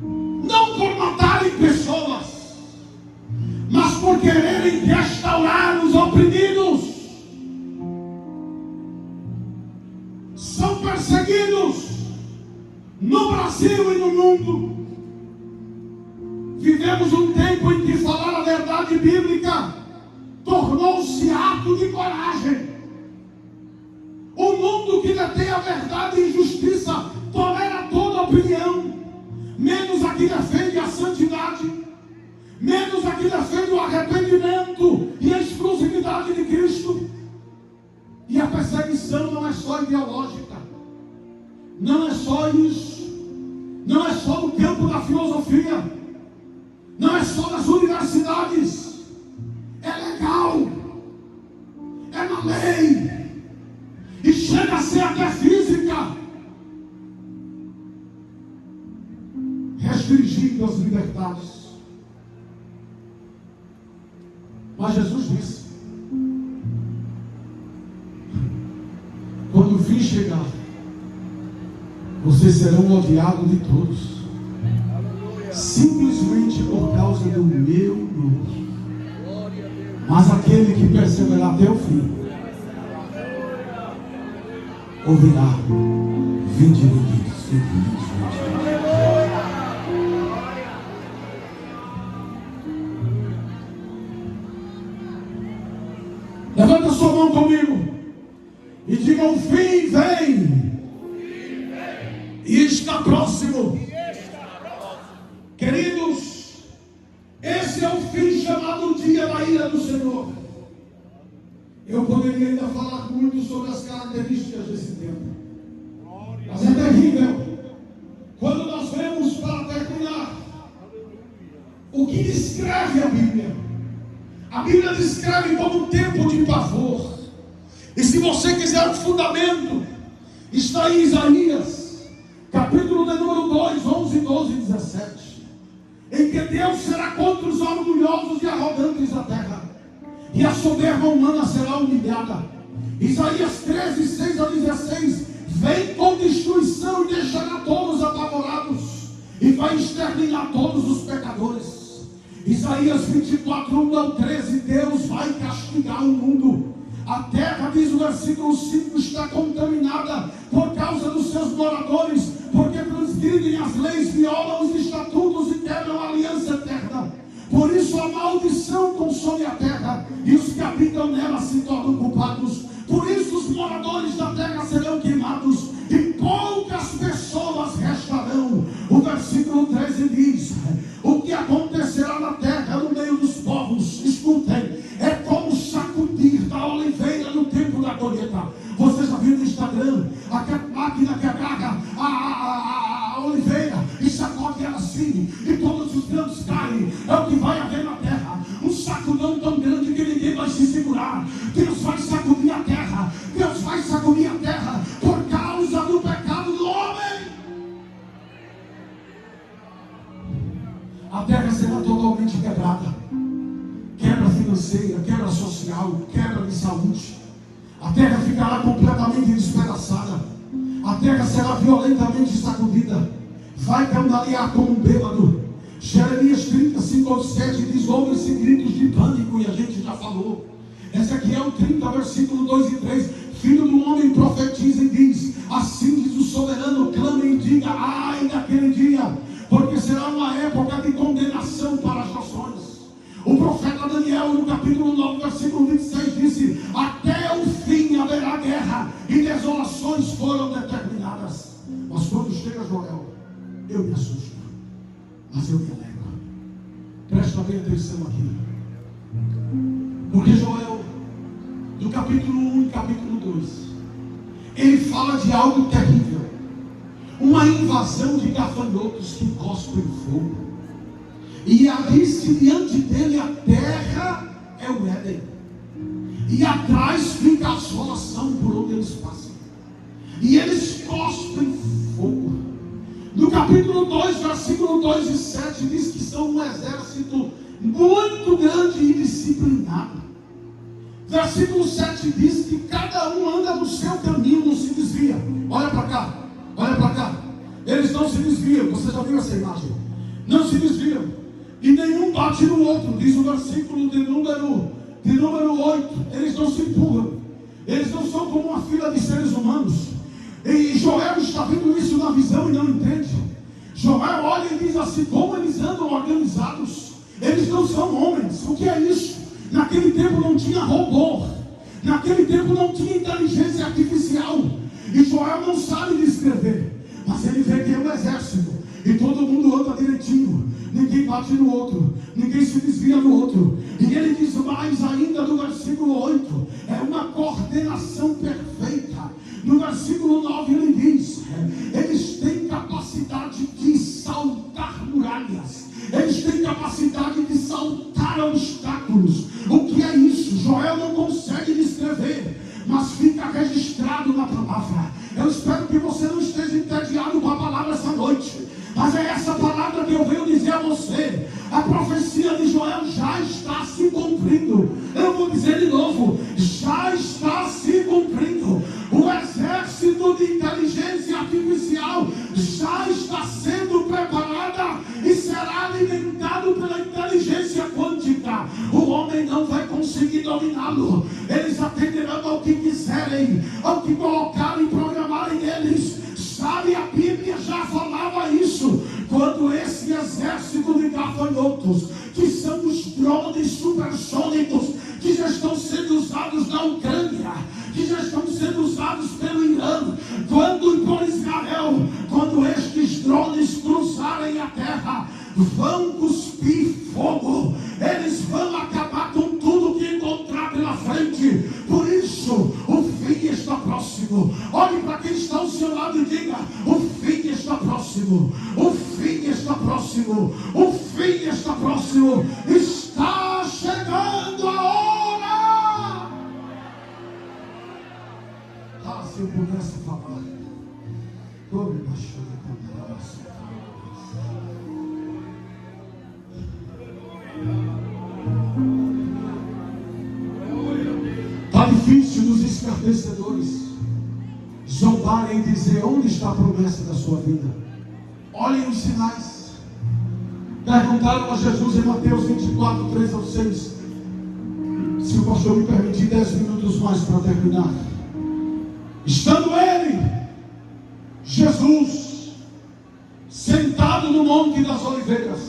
não por matarem pessoas, mas por quererem restaurar os oprimidos. São perseguidos no Brasil e no mundo. Vivemos um tempo em que falar a verdade bíblica tornou-se ato de coragem. O mundo que detém a verdade e justiça tolera toda opinião, menos a que defende a santidade, menos a que defende o arrependimento e a exclusividade de Cristo. E a perseguição não é só ideológica, não é só isso, não é só no campo da filosofia, não é só nas universidades, é legal, é na lei, e chega a ser até física, restringindo as liberdades. Mas Jesus disse: quando o fim chegar, vocês serão odiados de todos, simplesmente por causa do meu nome. Mas aquele que perseverar até o fim, ouvirá: vinde benditos, vinde. Levanta sua mão comigo e diga: o fim vem e está próximo. Queridos, esse é o fim chamado dia da ira do Senhor. Eu poderia ainda falar muito sobre as características desse tempo, mas é terrível quando nós vemos, para terminar, o que descreve a Bíblia. A Bíblia descreve como um tempo de pavor. E se você quiser um fundamento, está em Isaías, capítulo de número 2, 11, 12 e 17. Em que Deus será contra os orgulhosos e arrogantes da terra, e a soberba humana será humilhada. Isaías 13, 6 a 16. Vem com destruição e deixará todos apavorados, e vai exterminar todos os pecadores. Isaías 24, 1 ao 13. Deus vai castigar o mundo. A terra, diz o versículo 5, está contaminada por causa dos seus moradores, porque transgridem as leis, violam os estatutos e quebram a aliança eterna. Por isso a maldição consome a terra, e os que habitam nela se tornam culpados. Por isso os moradores da terra serão queimados, e poucas pessoas restarão. O versículo 13 diz: o que acontecerá na terra, no meio dos povos, escutem, é como sacudir da oliveira no tempo da colheita. Você já viu no Instagram aquela máquina que agarra a oliveira e sacode ela assim, e todos os grãos caem? É o que vai haver na terra, um sacudão tão grande que ninguém vai se segurar. Deus vai sacudir a terra, Deus vai sacudir a terra por causa do pecado do homem. A terra será totalmente quebrada. Quebra financeira, quebra social, quebra de saúde. A terra ficará completamente despedaçada. A terra será violentamente sacudida. Vai cambalear como um bêbado. Jeremias 35, 7 diz: ouvem-se gritos de pânico, e a gente já falou. Ezequiel 30, versículo 2 e 3. Filho do homem, profetiza e diz: assim diz o soberano, clame e diga: ai daquele dia, porque será uma época de condenação para as nações. O profeta Daniel, no capítulo 9, versículo 26, disse: até o fim haverá guerra, e desolações foram determinadas. Mas quando chega Joel, eu me assusto, mas eu me alegro. Presta bem atenção aqui, porque Joel, do capítulo 1 e capítulo 2, ele fala de algo terrível. uma invasão de gafanhotos que cospem fogo. E disse diante dele: a terra é o Éden, e atrás fica a assolação por onde eles passam, e eles cospem fogo. No capítulo 2, versículo 2 e 7, diz que são um exército muito grande e disciplinado. Versículo 7 diz que cada um anda no seu caminho, não se desvia. Olha para cá, olha para cá. Eles não se desviam. Você já viu essa imagem? Não se desviam. E nenhum bate no outro. Diz o versículo de número 8. Eles não se empurram. Eles não são como uma fila de seres humanos. E Joel está vendo isso na visão e não entende. Joel olha e diz assim: como eles andam organizados. Eles não são homens. O que é isso? Naquele tempo não tinha robô. Naquele tempo não tinha inteligência artificial. E Joel não sabe descrever. Mas ele vê que é um exército. E todo mundo anda direitinho. Ninguém bate no outro. Ninguém se desvia no outro. E ele diz mais ainda no versículo 8. É uma coordenação perfeita. No versículo 9 ele diz: eles têm capacidade de saltar muralhas. Eles têm capacidade de saltar obstáculos. O que é isso? Joel não consegue descrever, mas fica registrado na palavra. Eu espero que você não esteja entediado com a palavra essa noite. Mas é essa palavra que eu venho dizer a você. A profecia de Joel já está se cumprindo. Eu vou dizer de novo: já está se cumprindo. O exército de inteligência artificial já está sendo preparada e será alimentado pela inteligência quântica. O homem não vai conseguir dominá-lo. Eles atenderão ao que quiserem, ao que colocarem e programarem eles. Sabe, a Bíblia já falava isso. Quando esse exército de gafanhotos, que são os drones supersônicos, que já estão sendo usados na Ucrânia, que já estão sendo usados pelo Irã, por Israel, quando estes drones cruzarem a terra, vão cuspir fogo. Eles vão acabar com tudo que encontrar pela frente. Por isso, o fim está próximo. Olhe para quem está ao seu lado e diga: o fim está próximo. O fim está próximo. O fim está próximo. Está chegando a hora. Ah, se eu pudesse falar. Está difícil dos escarnecedores zombarem e dizer: onde está a promessa da sua vida? Olhem os sinais. Perguntaram a Jesus em Mateus 24, 3 ao 6. Se o pastor me permitir 10 minutos mais para terminar. Estando ele, Jesus, sentado no Monte das Oliveiras,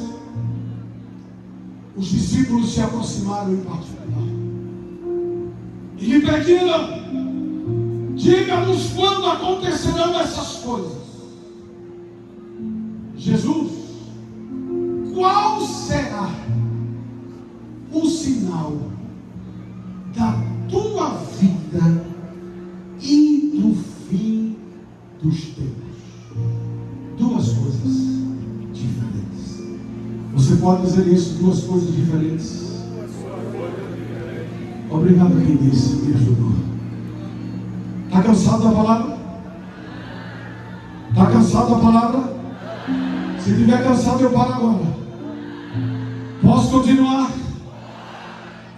os discípulos se aproximaram em particular e lhe pediram: diga-nos quando acontecerão essas coisas. Jesus, qual será o sinal da tua vida e do fim dos tempos? Duas coisas diferentes. Você pode dizer isso? Duas coisas diferentes. Obrigado a quem disse, me ajudou. Está cansado da palavra? Está cansado da palavra? Se estiver cansado, eu paro agora. Posso continuar?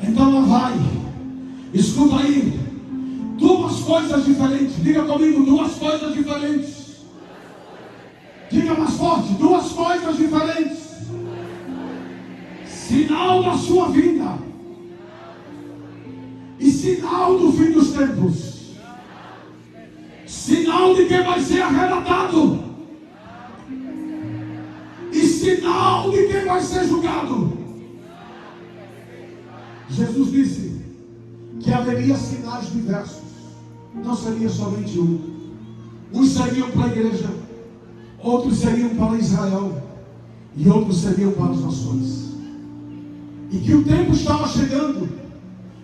Então lá vai. Escuta aí. Duas coisas diferentes. Diga comigo: duas coisas diferentes. Diga mais forte: duas coisas diferentes. Sinal da sua vida e sinal do fim dos tempos. Sinal de quem vai ser arrebatado e sinal de quem vai ser julgado. Jesus disse que haveria sinais diversos. Não seria somente um. Uns seriam para a igreja, outros seriam para Israel e outros seriam para as nações. E que o tempo estava chegando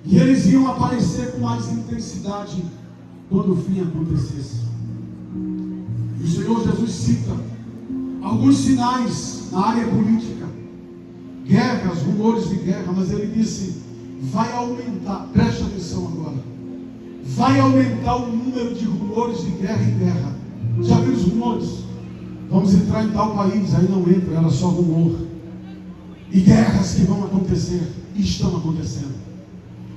e eles iam aparecer com mais intensidade quando o fim acontecesse. E o Senhor Jesus cita alguns sinais na área política, guerras, rumores de guerra, mas ele disse: vai aumentar, preste atenção agora, vai aumentar o número de rumores de guerra em guerra. Já viu os rumores? Vamos entrar em tal país, aí não entra, era só rumor. E guerras que vão acontecer, e estão acontecendo.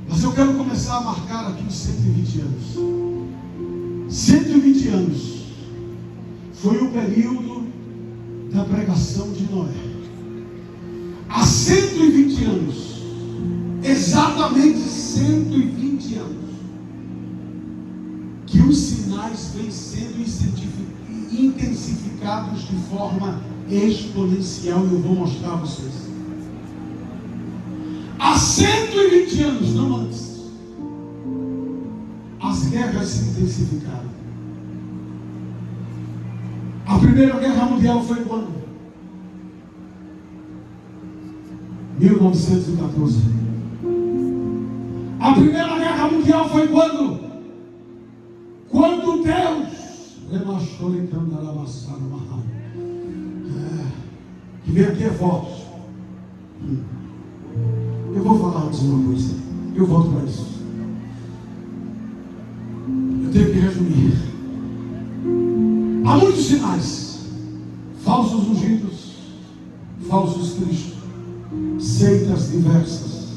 Mas eu quero começar a marcar aqui os 120 anos. 120 anos foi o período da pregação de Noé. Há 120 anos, exatamente 120 anos, que os sinais vêm sendo intensificados de forma exponencial, e eu vou mostrar a vocês. Há 120 anos, não antes, as guerras se intensificaram. A Primeira Guerra Mundial foi quando? 1914. A Primeira Guerra Mundial foi quando? Quando Deus que vem aqui é votos. Eu vou falar antes uma coisa. Eu volto para isso. Eu tenho que resumir. Há muitos sinais. Falsos ungidos, falsos cristos, seitas diversas,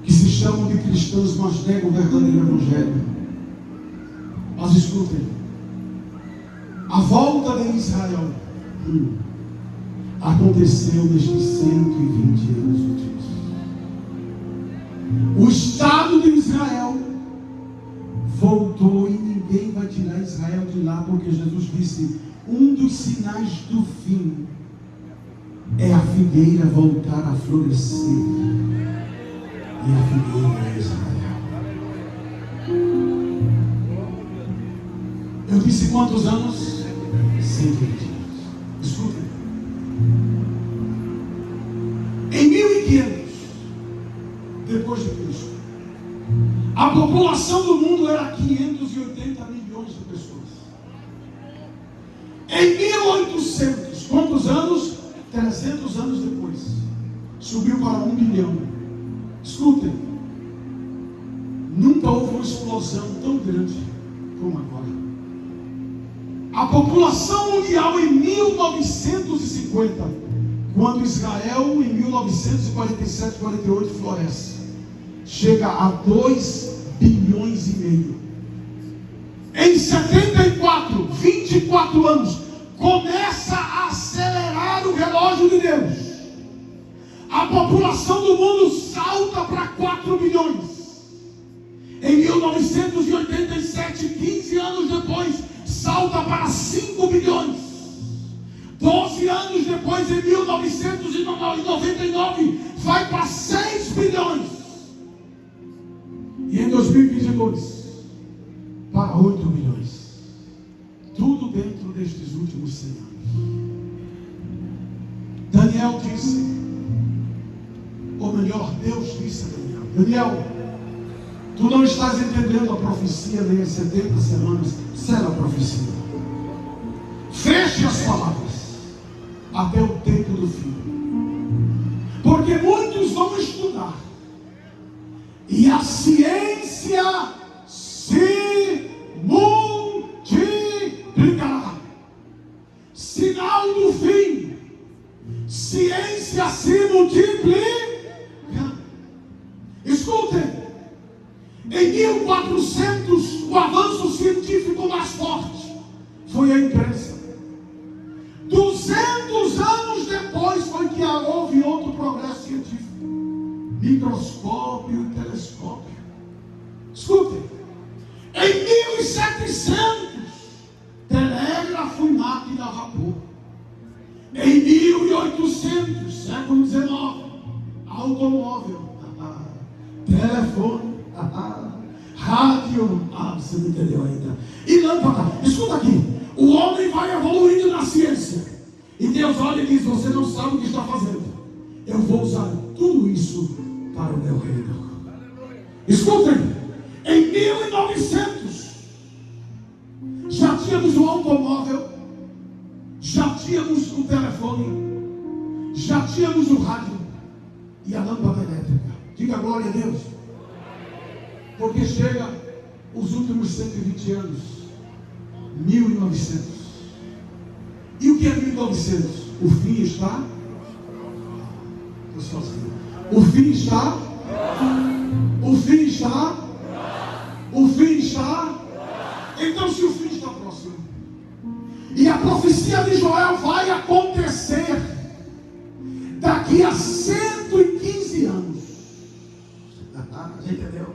que se chamam de cristãos, mas negam o verdadeiro evangelho. Mas escutem, a volta de Israel aconteceu nestes 120 anos últimos. O Estado de Israel voltou, e ninguém vai tirar Israel de lá, porque Jesus disse: um dos sinais do fim é a figueira voltar a florescer. E a figueira é Israel. Eu disse quantos anos? 120 anos. Escutem. Em 1500 depois de Cristo, a população do mundo era 580 milhões de pessoas. Em 1800, quantos anos? 300 anos depois, subiu para 1 bilhão. Escutem, nunca houve uma explosão tão grande como agora. A população mundial em 1950, quando Israel em 1947, 48 floresce, chega a 2 bilhões e meio. Em 74, 24 anos, começa a acelerar o relógio de Deus. A população do mundo salta para 4 bilhões. Em 1987, 15 anos depois, salta para 5 bilhões. 12 anos depois, em 1999, vai para 6 bilhões. E em 2022, para 8 bilhões. Tudo dentro destes últimos 100 anos. Daniel disse, ou melhor, Deus disse a Daniel: Daniel, tu não estás entendendo a profecia nem as 70 semanas. Sela a profecia. Feche as palavras até o tempo do fim. Porque muitos vão estudar e a ciência se multiplicará. Sinal do fim. Ciência se multiplica. Escutem. Em 1400, o avanço científico mais forte foi a imprensa. 200 anos depois foi que houve outro progresso científico. Microscópio e telescópio. Escutem. Em 1700, telégrafo e máquina a vapor. Em 1800, século XIX, automóvel, telefone, rádio, você não entendeu ainda, e lâmpada. Escuta aqui, o homem vai evoluindo na ciência, e Deus olha e diz: você não sabe o que está fazendo, eu vou usar tudo isso para o meu reino. Escutem, em 1900 já tínhamos um automóvel tínhamos o telefone, já tínhamos o rádio e a lâmpada elétrica. Diga glória a Deus. Porque chega os últimos 120 anos, 1900. E o que é 1900? O fim está? Estou sozinho. O fim está? O fim está? O fim está? Então, se o fim está próximo, e a profecia de Joel vai acontecer daqui a 115 anos. Entendeu?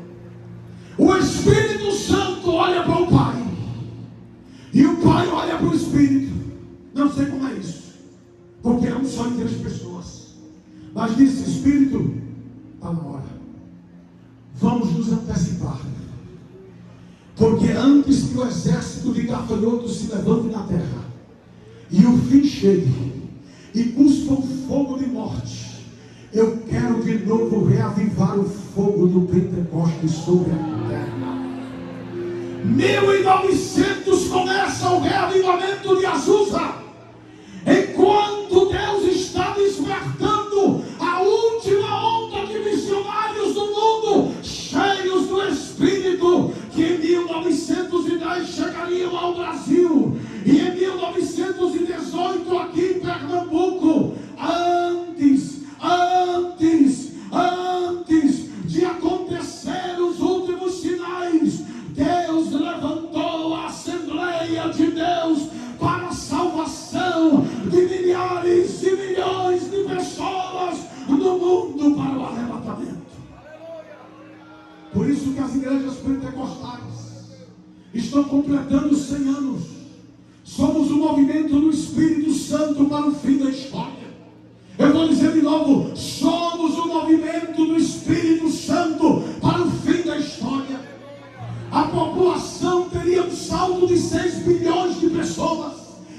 O Espírito Santo olha para o Pai, e o Pai olha para o Espírito. Não sei como é isso, porque é um só em 3 pessoas. Mas disse: Espírito, está na hora, vamos nos antecipar. Porque antes que o exército de gafanhotos se levante na terra, e o fim chegue, e cuspa um fogo de morte, eu quero de novo reavivar o fogo do Pentecostes sobre a terra. 1900 começa o reavivamento de Azusa, enquanto Deus está despertando a última onda de missionários do mundo, cheios do Espírito, que em 1910 chegariam ao Brasil, e em 1918 aqui em Pernambuco. Antes de acontecer os últimos sinais, Deus levantou a Assembleia de Deus para a salvação de milhares e milhões de pessoas no mundo para o arrebatamento. Por isso que as igrejas pentecostais estão completando 100 anos. Somos o movimento do Espírito Santo para o fim da história. Eu vou dizer de novo: somos o movimento do Espírito Santo para o fim da história. A população teria um saldo de 6 bilhões de pessoas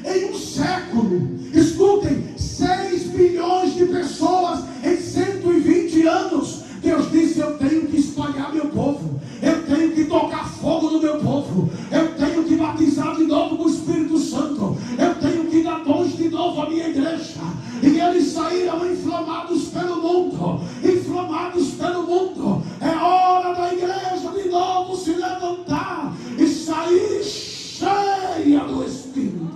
em um século. Escutem, 6 bilhões de pessoas em 120 anos. Deus disse: eu tenho que espalhar meu povo, eu tenho que tocar fogo no meu povo, eu tenho que batizar de novo com o Espírito Santo, eu tenho que dar dons de novo à minha igreja. E eles saíram inflamados pelo mundo, É hora da igreja de novo se levantar e sair cheia do Espírito.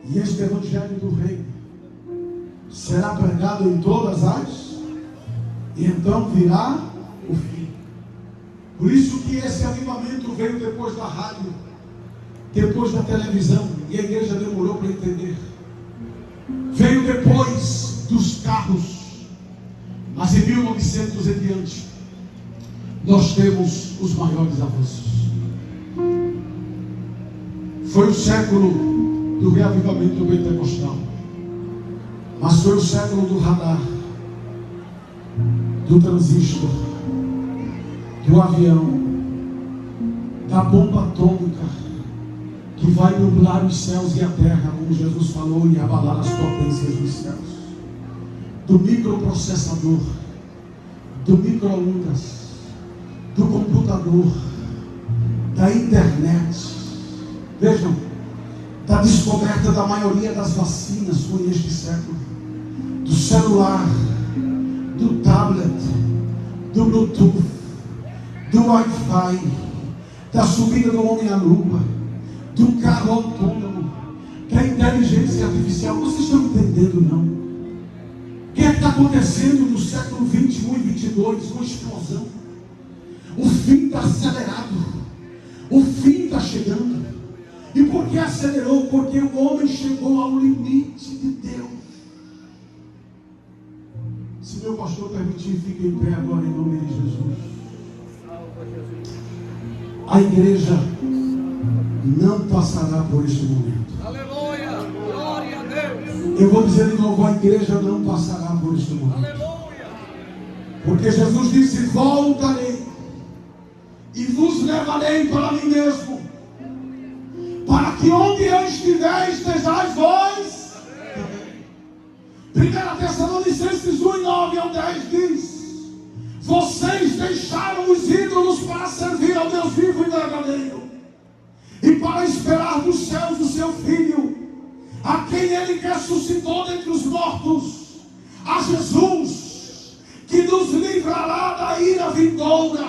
E este evangelho do reino será pregado em todas as, e então virá o fim. Por isso que esse avivamento veio depois da rádio, depois da televisão, e a igreja demorou para entender. Veio depois dos carros, mas em 1900 em diante nós temos os maiores avanços. Foi o século do reavivamento pentecostal, mas foi o século do radar, do transistor, do avião, da bomba atômica, que vai nublar os céus e a terra, como Jesus falou, e abalar as potências dos céus, do microprocessador, do micro-ondas, do computador, da internet. Vejam, da descoberta da maioria das vacinas foi neste século, do celular, do tablet, do Bluetooth, do Wi-Fi, da subida do homem à lua, do carro autônomo, da inteligência artificial. Vocês estão entendendo, não? O que é que está acontecendo no século 21 e 22? Uma explosão. O fim está acelerado, o fim está chegando. E por que acelerou? Porque o homem chegou ao limite de Deus. Se meu pastor permitir, fique em pé agora em nome de Jesus. A igreja não passará por este momento. Aleluia, glória a Deus. Eu vou dizer de novo: a igreja não passará por este momento. Aleluia. Porque Jesus disse: voltarei e vos levarei para mim mesmo, para que onde eu estiver, estejais vós. 1 Tessalonicenses 1:9 ao 10 diz: vocês deixaram os ídolos para servir ao Deus vivo e verdadeiro, e para esperar dos céus o seu Filho, a quem Ele ressuscitou dentre os mortos, a Jesus, que nos livrará da ira vindoura.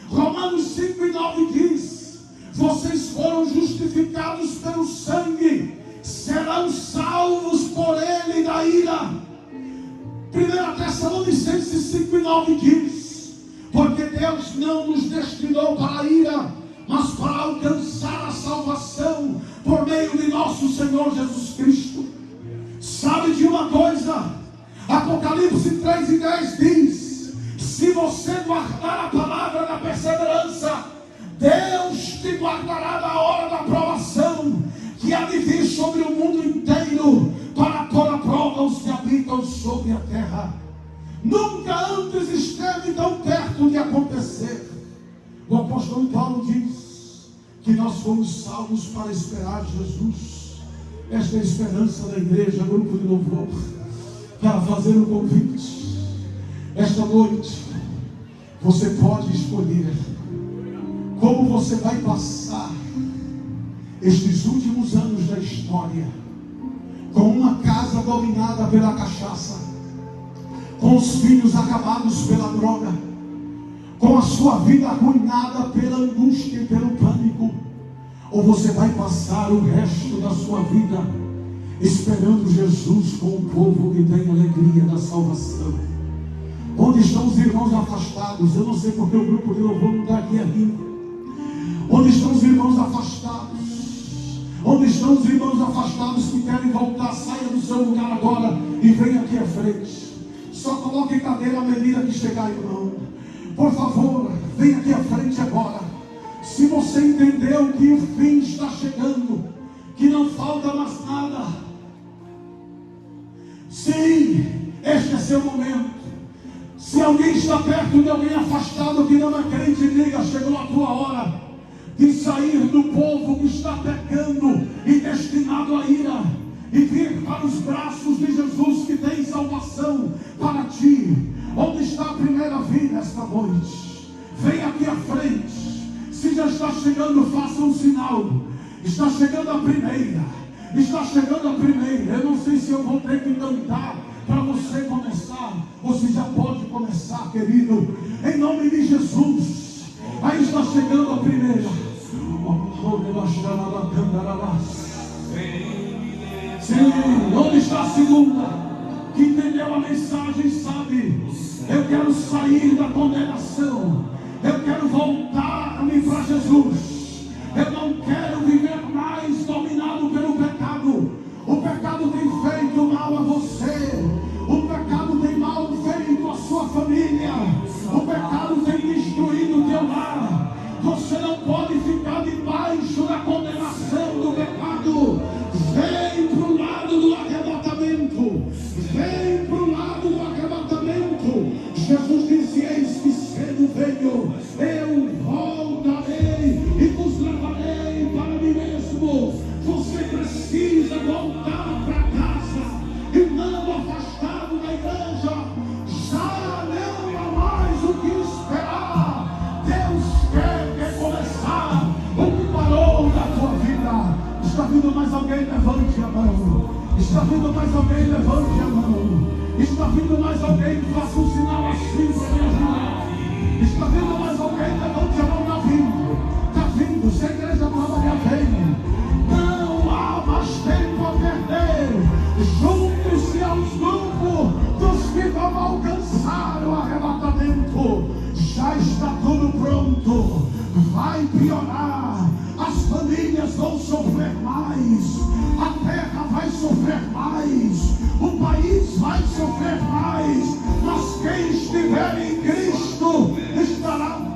Romanos 5:9 diz: vocês foram justificados pelo sangue, serão salvos por Ele da ira. 1 Tessalonicenses 5:9 diz: porque Deus não nos destinou para a ira, mas para alcançar a salvação por meio de nosso Senhor Jesus Cristo. Sabe de uma coisa? Apocalipse 3:10 diz: se você guardar a palavra da perseverança, Deus te guardará da hora da provação, que há de vir sobre o mundo inteiro, para pôr à prova os que habitam sobre a terra. Nunca antes esteve tão perto de acontecer. O apóstolo Paulo diz que nós fomos salvos para esperar Jesus. Esta é a esperança da igreja, grupo de louvor. Para fazer o convite, esta noite, você pode escolher como você vai passar estes últimos anos da história, com uma casa dominada pela cachaça, com os filhos acabados pela droga, com a sua vida arruinada pela angústia e pelo pânico, ou você vai passar o resto da sua vida esperando Jesus com o povo que tem alegria da salvação. Onde estão os irmãos afastados? Eu não sei porque o grupo de louvor não está aqui rindo. Onde estão os irmãos afastados? Onde estão os irmãos afastados que querem voltar? Saia do seu lugar agora e venha aqui à frente. Só coloque cadeira à medida que chegar, irmão. Por favor, venha aqui à frente agora. Se você entendeu que o fim está chegando, que não falta mais nada, sim, este é seu momento. Se alguém está perto de alguém afastado que não é crente, diga: chegou a tua hora de sair do povo que está pecando e destinado à ira, e vir para os braços de Jesus, que tem salvação para ti. Onde está a primeira vinda esta noite? Vem aqui à frente. Se já está chegando, faça um sinal. Está chegando a primeira. Está chegando a primeira. Eu não sei se eu vou ter que cantar para você começar, ou se já pode começar, querido. Em nome de Jesus. Aí está chegando a primeira. Sim, onde está a segunda? Que entendeu a mensagem, sabe: eu quero sair da condenação, eu quero voltar-me para Jesus, eu não quero viver mais dominado pelo pecado. O pecado tem feito mal a você, o pecado tem mal feito a sua família, o pecado tem destruído o teu lar. Você não pode ficar debaixo da condenação do pecado. Vem para o lado do arrebatamento. Vem para o lado do arrebatamento. Jesus disse: eis que cedo venho, eu voltarei e vos levarei para mim mesmo. Você precisa voltar para casa e não afastado da igreja. Já não há mais o que esperar. Deus quer recomeçar o que parou na tua vida. Está vindo mais alguém? Levante a mão. Está vindo mais alguém? Levante a mão. Está vindo mais alguém? Faça um sinal assim para me ajudar. Está vindo mais alguém? Levante a mão. Está vindo. Está vindo. Se a igreja trabalhar, vem. Não há mais tempo a perder. Junte-se aos grupos dos que vão alcançar o arrebatamento. Já está tudo pronto. Vai piorar. As famílias vão sofrer mais, a terra vai sofrer mais, o país vai sofrer mais, mas quem estiver em Cristo estará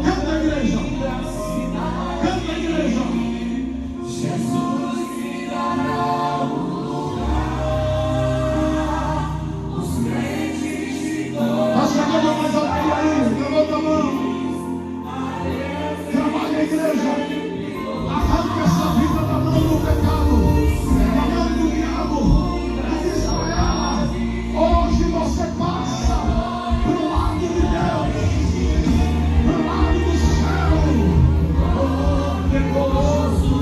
Canta, igreja. Canta, igreja. Jesus virará o lugar, os crentes de todos. Está chegando mais alguém aí? Levanta a mão. Trabalha a igreja. Arranca essa vida da mão do pecado, da mão do diabo. E diz para ela: hoje você passa para o lado de Deus, para o lado do céu. Oh, poderoso,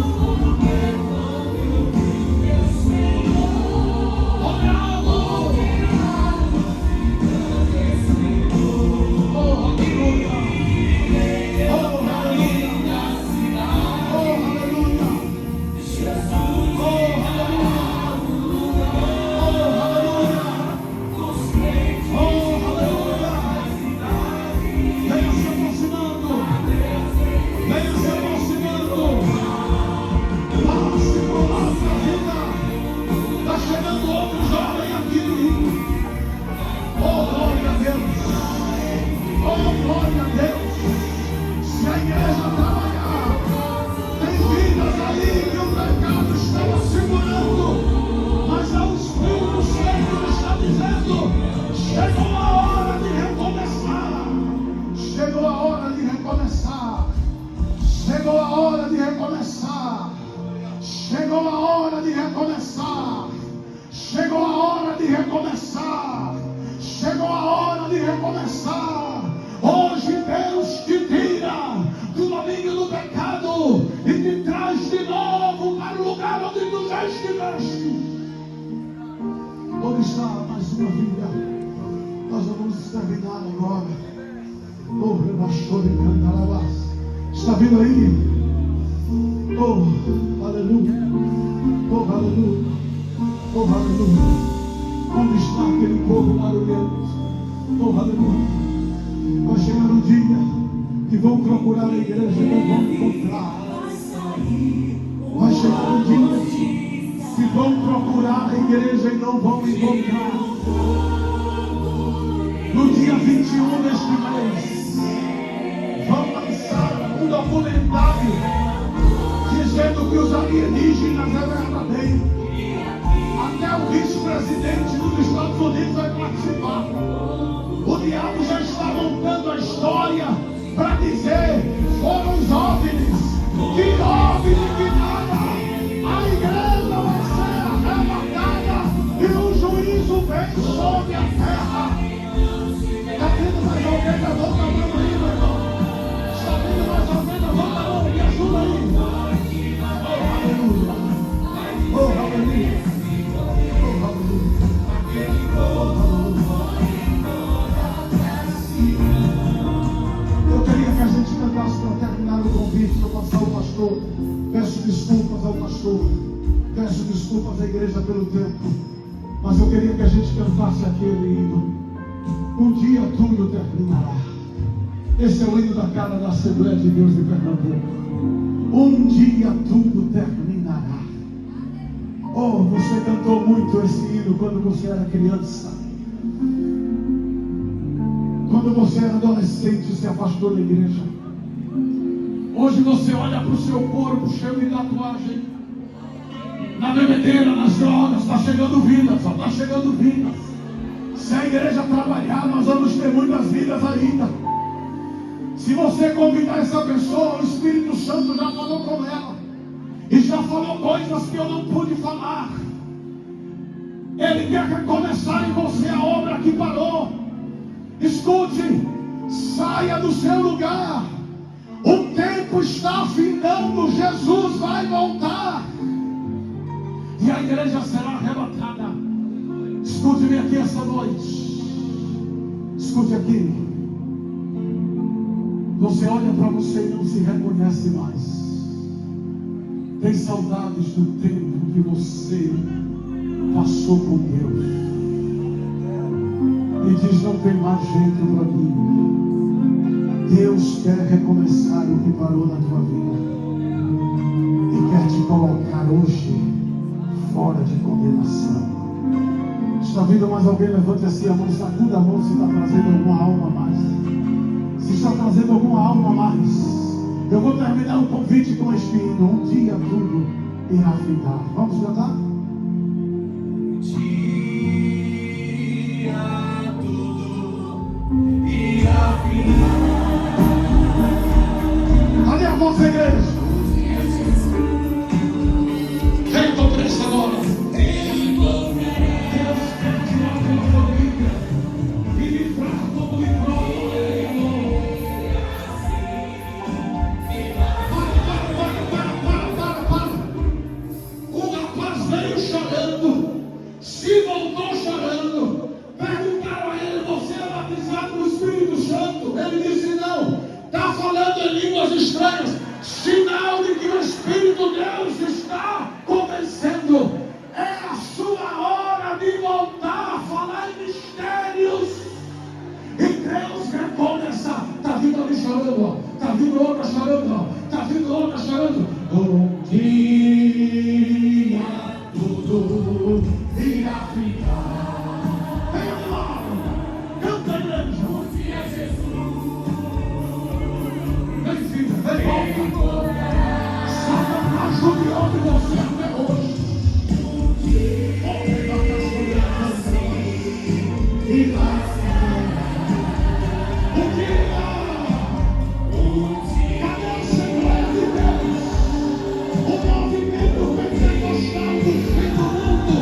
chegou a hora de recomeçar. Chegou a hora de recomeçar. Chegou a hora de recomeçar. Chegou a hora de recomeçar. Hoje Deus te tira do domínio do pecado e te traz de novo para o lugar onde tu já estiveste. Onde está mais uma vida? Nós vamos terminar agora. Oh, rebaixou de cantarabás. Está vindo aí? Oh, aleluia. Oh, aleluia. Oh, aleluia. Onde está aquele povo barulhento? Oh, aleluia. Vai chegar um dia que vão procurar a igreja e não vão encontrar. Vai chegar um dia que vão procurar a igreja e não vão encontrar. No dia 21 deste mês, vão lançar um documentário dizendo que os alienígenas é verdadeiro. Até o vice-presidente dos Estados Unidos vai participar. O diabo já está montando a história para dizer: foram os OVNIs. Que OVNI que nada! A igreja vai ser arrebatada e o juízo vem sobre a terra. Está vindo mais alguém? Levanta a mão aí, meu irmão. Está vindo mais alguém? Levanta a mão, me ajuda aí. Oh, aleluia. Oh, aleluia. Oh, aleluia. Eu queria que a gente cantasse para terminar o convite, para passar o pastor. Peço desculpas ao pastor. Peço desculpas à igreja pelo tempo. Mas eu queria que a gente cantasse aquele hino. Um dia tudo terminará. Esse é o hino da cara da Assembleia de Deus de Pernambuco. Um dia tudo terminará. Oh, você cantou muito esse hino quando você era criança. Quando você era adolescente e se afastou da igreja. Hoje você olha para o seu corpo cheio de tatuagem. Na bebedeira, nas drogas, está chegando vida, só está chegando vida. Se a igreja trabalhar, nós vamos ter muitas vidas ainda. Se você convidar essa pessoa, o Espírito Santo já falou com ela. E já falou coisas que eu não pude falar. Ele quer recomeçar em você a obra que parou. Escute, saia do seu lugar. O tempo está afindando, Jesus vai voltar. E a igreja será arrebatada. Escute-me aqui essa noite. Escute aqui. Você olha para você e não se reconhece mais. Tem saudades do tempo que você passou com Deus. E diz: não tem mais jeito para mim. Deus quer recomeçar o que parou na tua vida. E quer te colocar hoje fora de condenação. Está vindo mais alguém? Levante assim a mão, sacuda a mão se está trazendo alguma alma a mais. Se está trazendo alguma alma a mais, eu vou terminar o convite com este hino. Um dia tudo irá ficar. Vamos cantar? Um dia tudo irá ficar. Cadê a vossa igreja? Vem contra essa agora. Deus quer tirar tua família e livrar como livrou. Para. O rapaz veio chorando, se voltou chorando. Perguntaram a ele: você é batizado no Espírito Santo? Ele disse: não. Está falando em línguas estranhas. Sinal de que o Espírito de Deus está convencendo. É a sua hora de voltar a falar em mistérios. E Deus responde essa. Está vindo ali chorando, ó. Está vindo outra chorando, ó. Está vindo outra chorando. Um dia tudo irá ficar. Venha de novo. Canta, igreja. Um dia Jesus. Vem, filho, vem, volta. Satanás judiou de você até hoje. Cadê a Assembleia de Deus? O movimento pentecostal do fim do mundo.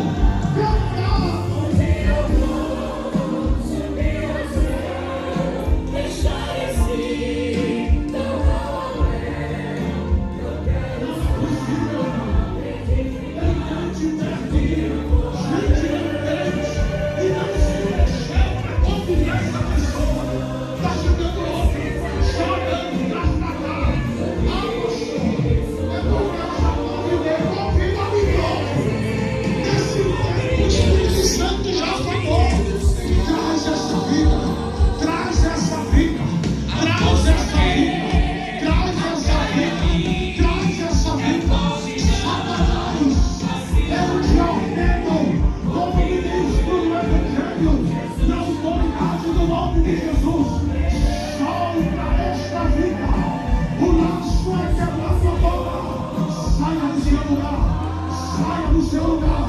Saia do seu lugar,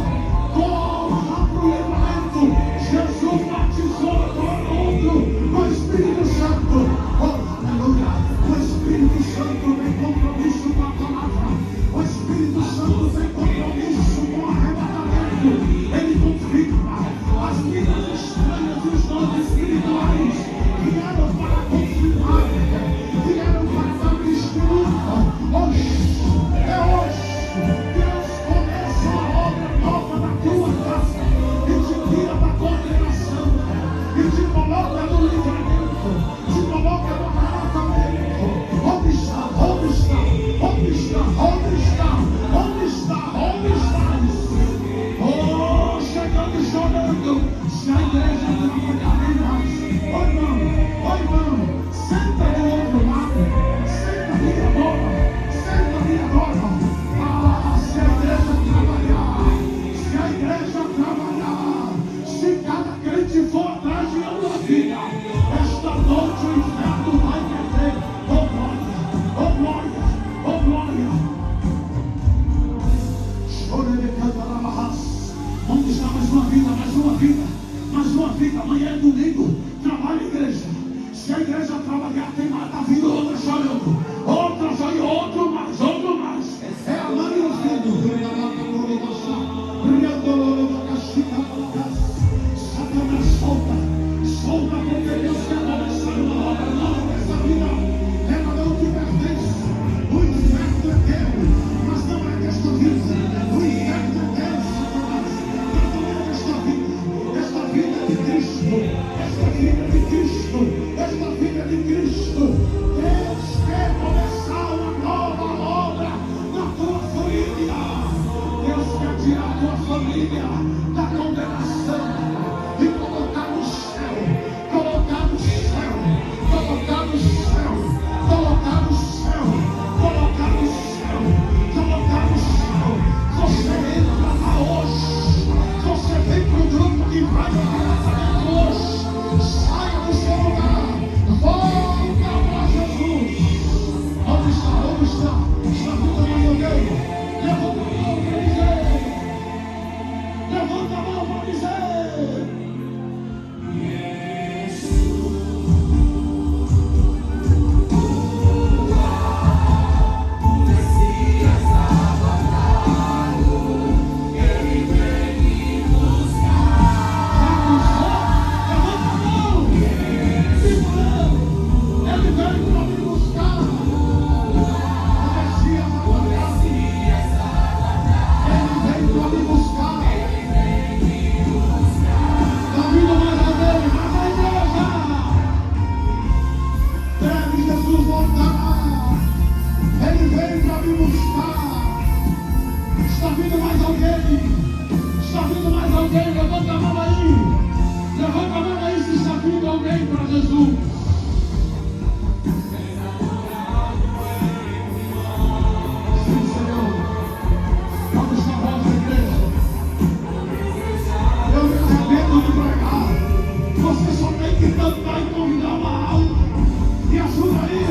corra para o livramento. Jesus batizou todo mundo com o Espírito Santo. Oh, aleluia! O Espírito Santo tem compromisso com a palavra. O Espírito Santo tem compromisso com o arrebatamento. Ele confirma as vidas estranhas e os dons espirituais. Vieram para confirmar, vieram para dar testemunho. Hoje, é hoje. Deus começa a obra. Jesus voltará. Ele veio para me buscar. Está vindo mais alguém? Está vindo mais alguém? Levanta a mão aí. Levanta a mão aí se está vindo alguém para Jesus. Sim, Senhor. Vamos na voz da igreja. Eu me arrependo de pregar. Você só tem que cantar e convidar uma alma. Me ajuda aí.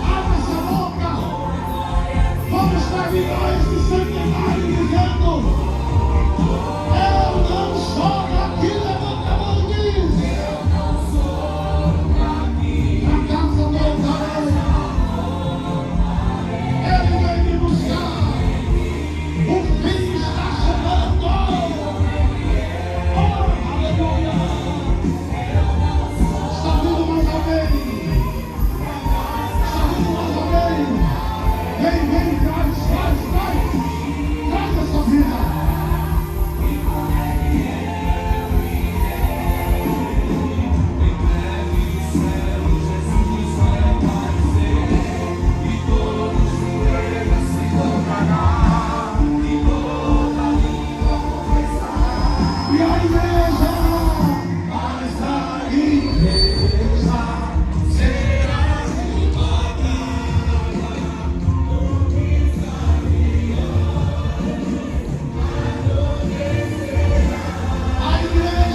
Abre essa boca. Vamos terminar esse centenário dizendo: eu não sou daqui. Levanta a mão e diz: eu não sou daqui. Pra casa voltarei. Ele vem me buscar. O fim está chegando. Oh, aleluia. Está vindo mais alguém. Está vindo mais alguém. Vem, traz essa vida. E a igreja, será a igreja,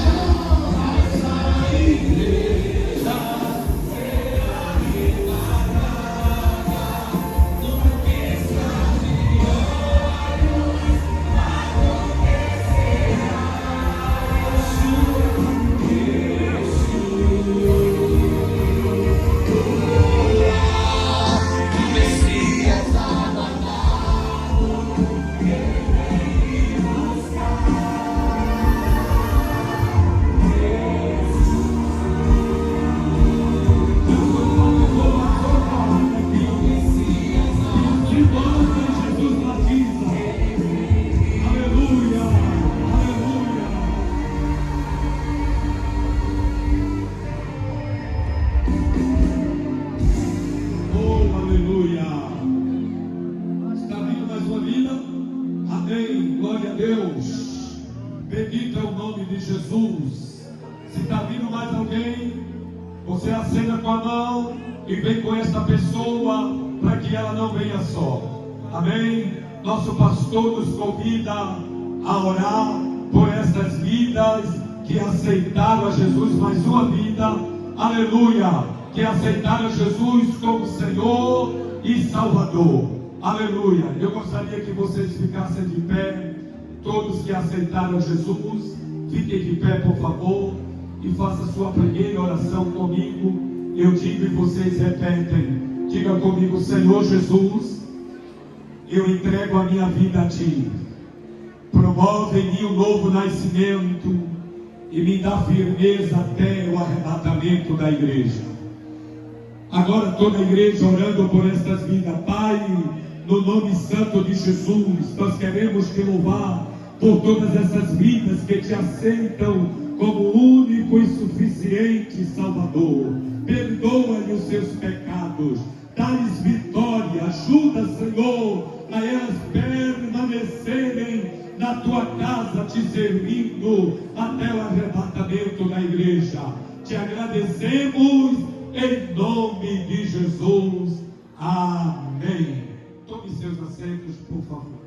bendito é o nome de Jesus. Se está vindo mais alguém, você acena com a mão e vem com essa pessoa para que ela não venha só. Amém? Nosso pastor nos convida a orar por essas vidas que aceitaram a Jesus mais uma vida. Aleluia! Que aceitaram Jesus como Senhor e Salvador. Aleluia! Eu gostaria que vocês ficassem de pé. Todos que aceitaram Jesus, fiquem de pé, por favor, e faça sua primeira oração comigo. Eu digo e vocês repetem. Diga comigo: Senhor Jesus, eu entrego a minha vida a Ti. Promove em mim um novo nascimento e me dá firmeza até o arrebatamento da igreja. Agora toda a igreja orando por estas vidas. Pai, no nome santo de Jesus, nós queremos Te louvar por todas essas vidas que Te aceitam como único e suficiente Salvador. Perdoa-lhe os seus pecados, dá-lhes vitória, ajuda, Senhor, a elas permanecerem na Tua casa Te servindo até o arrebatamento da igreja. Te agradecemos em nome de Jesus. Amém. Tome seus assentos, por favor.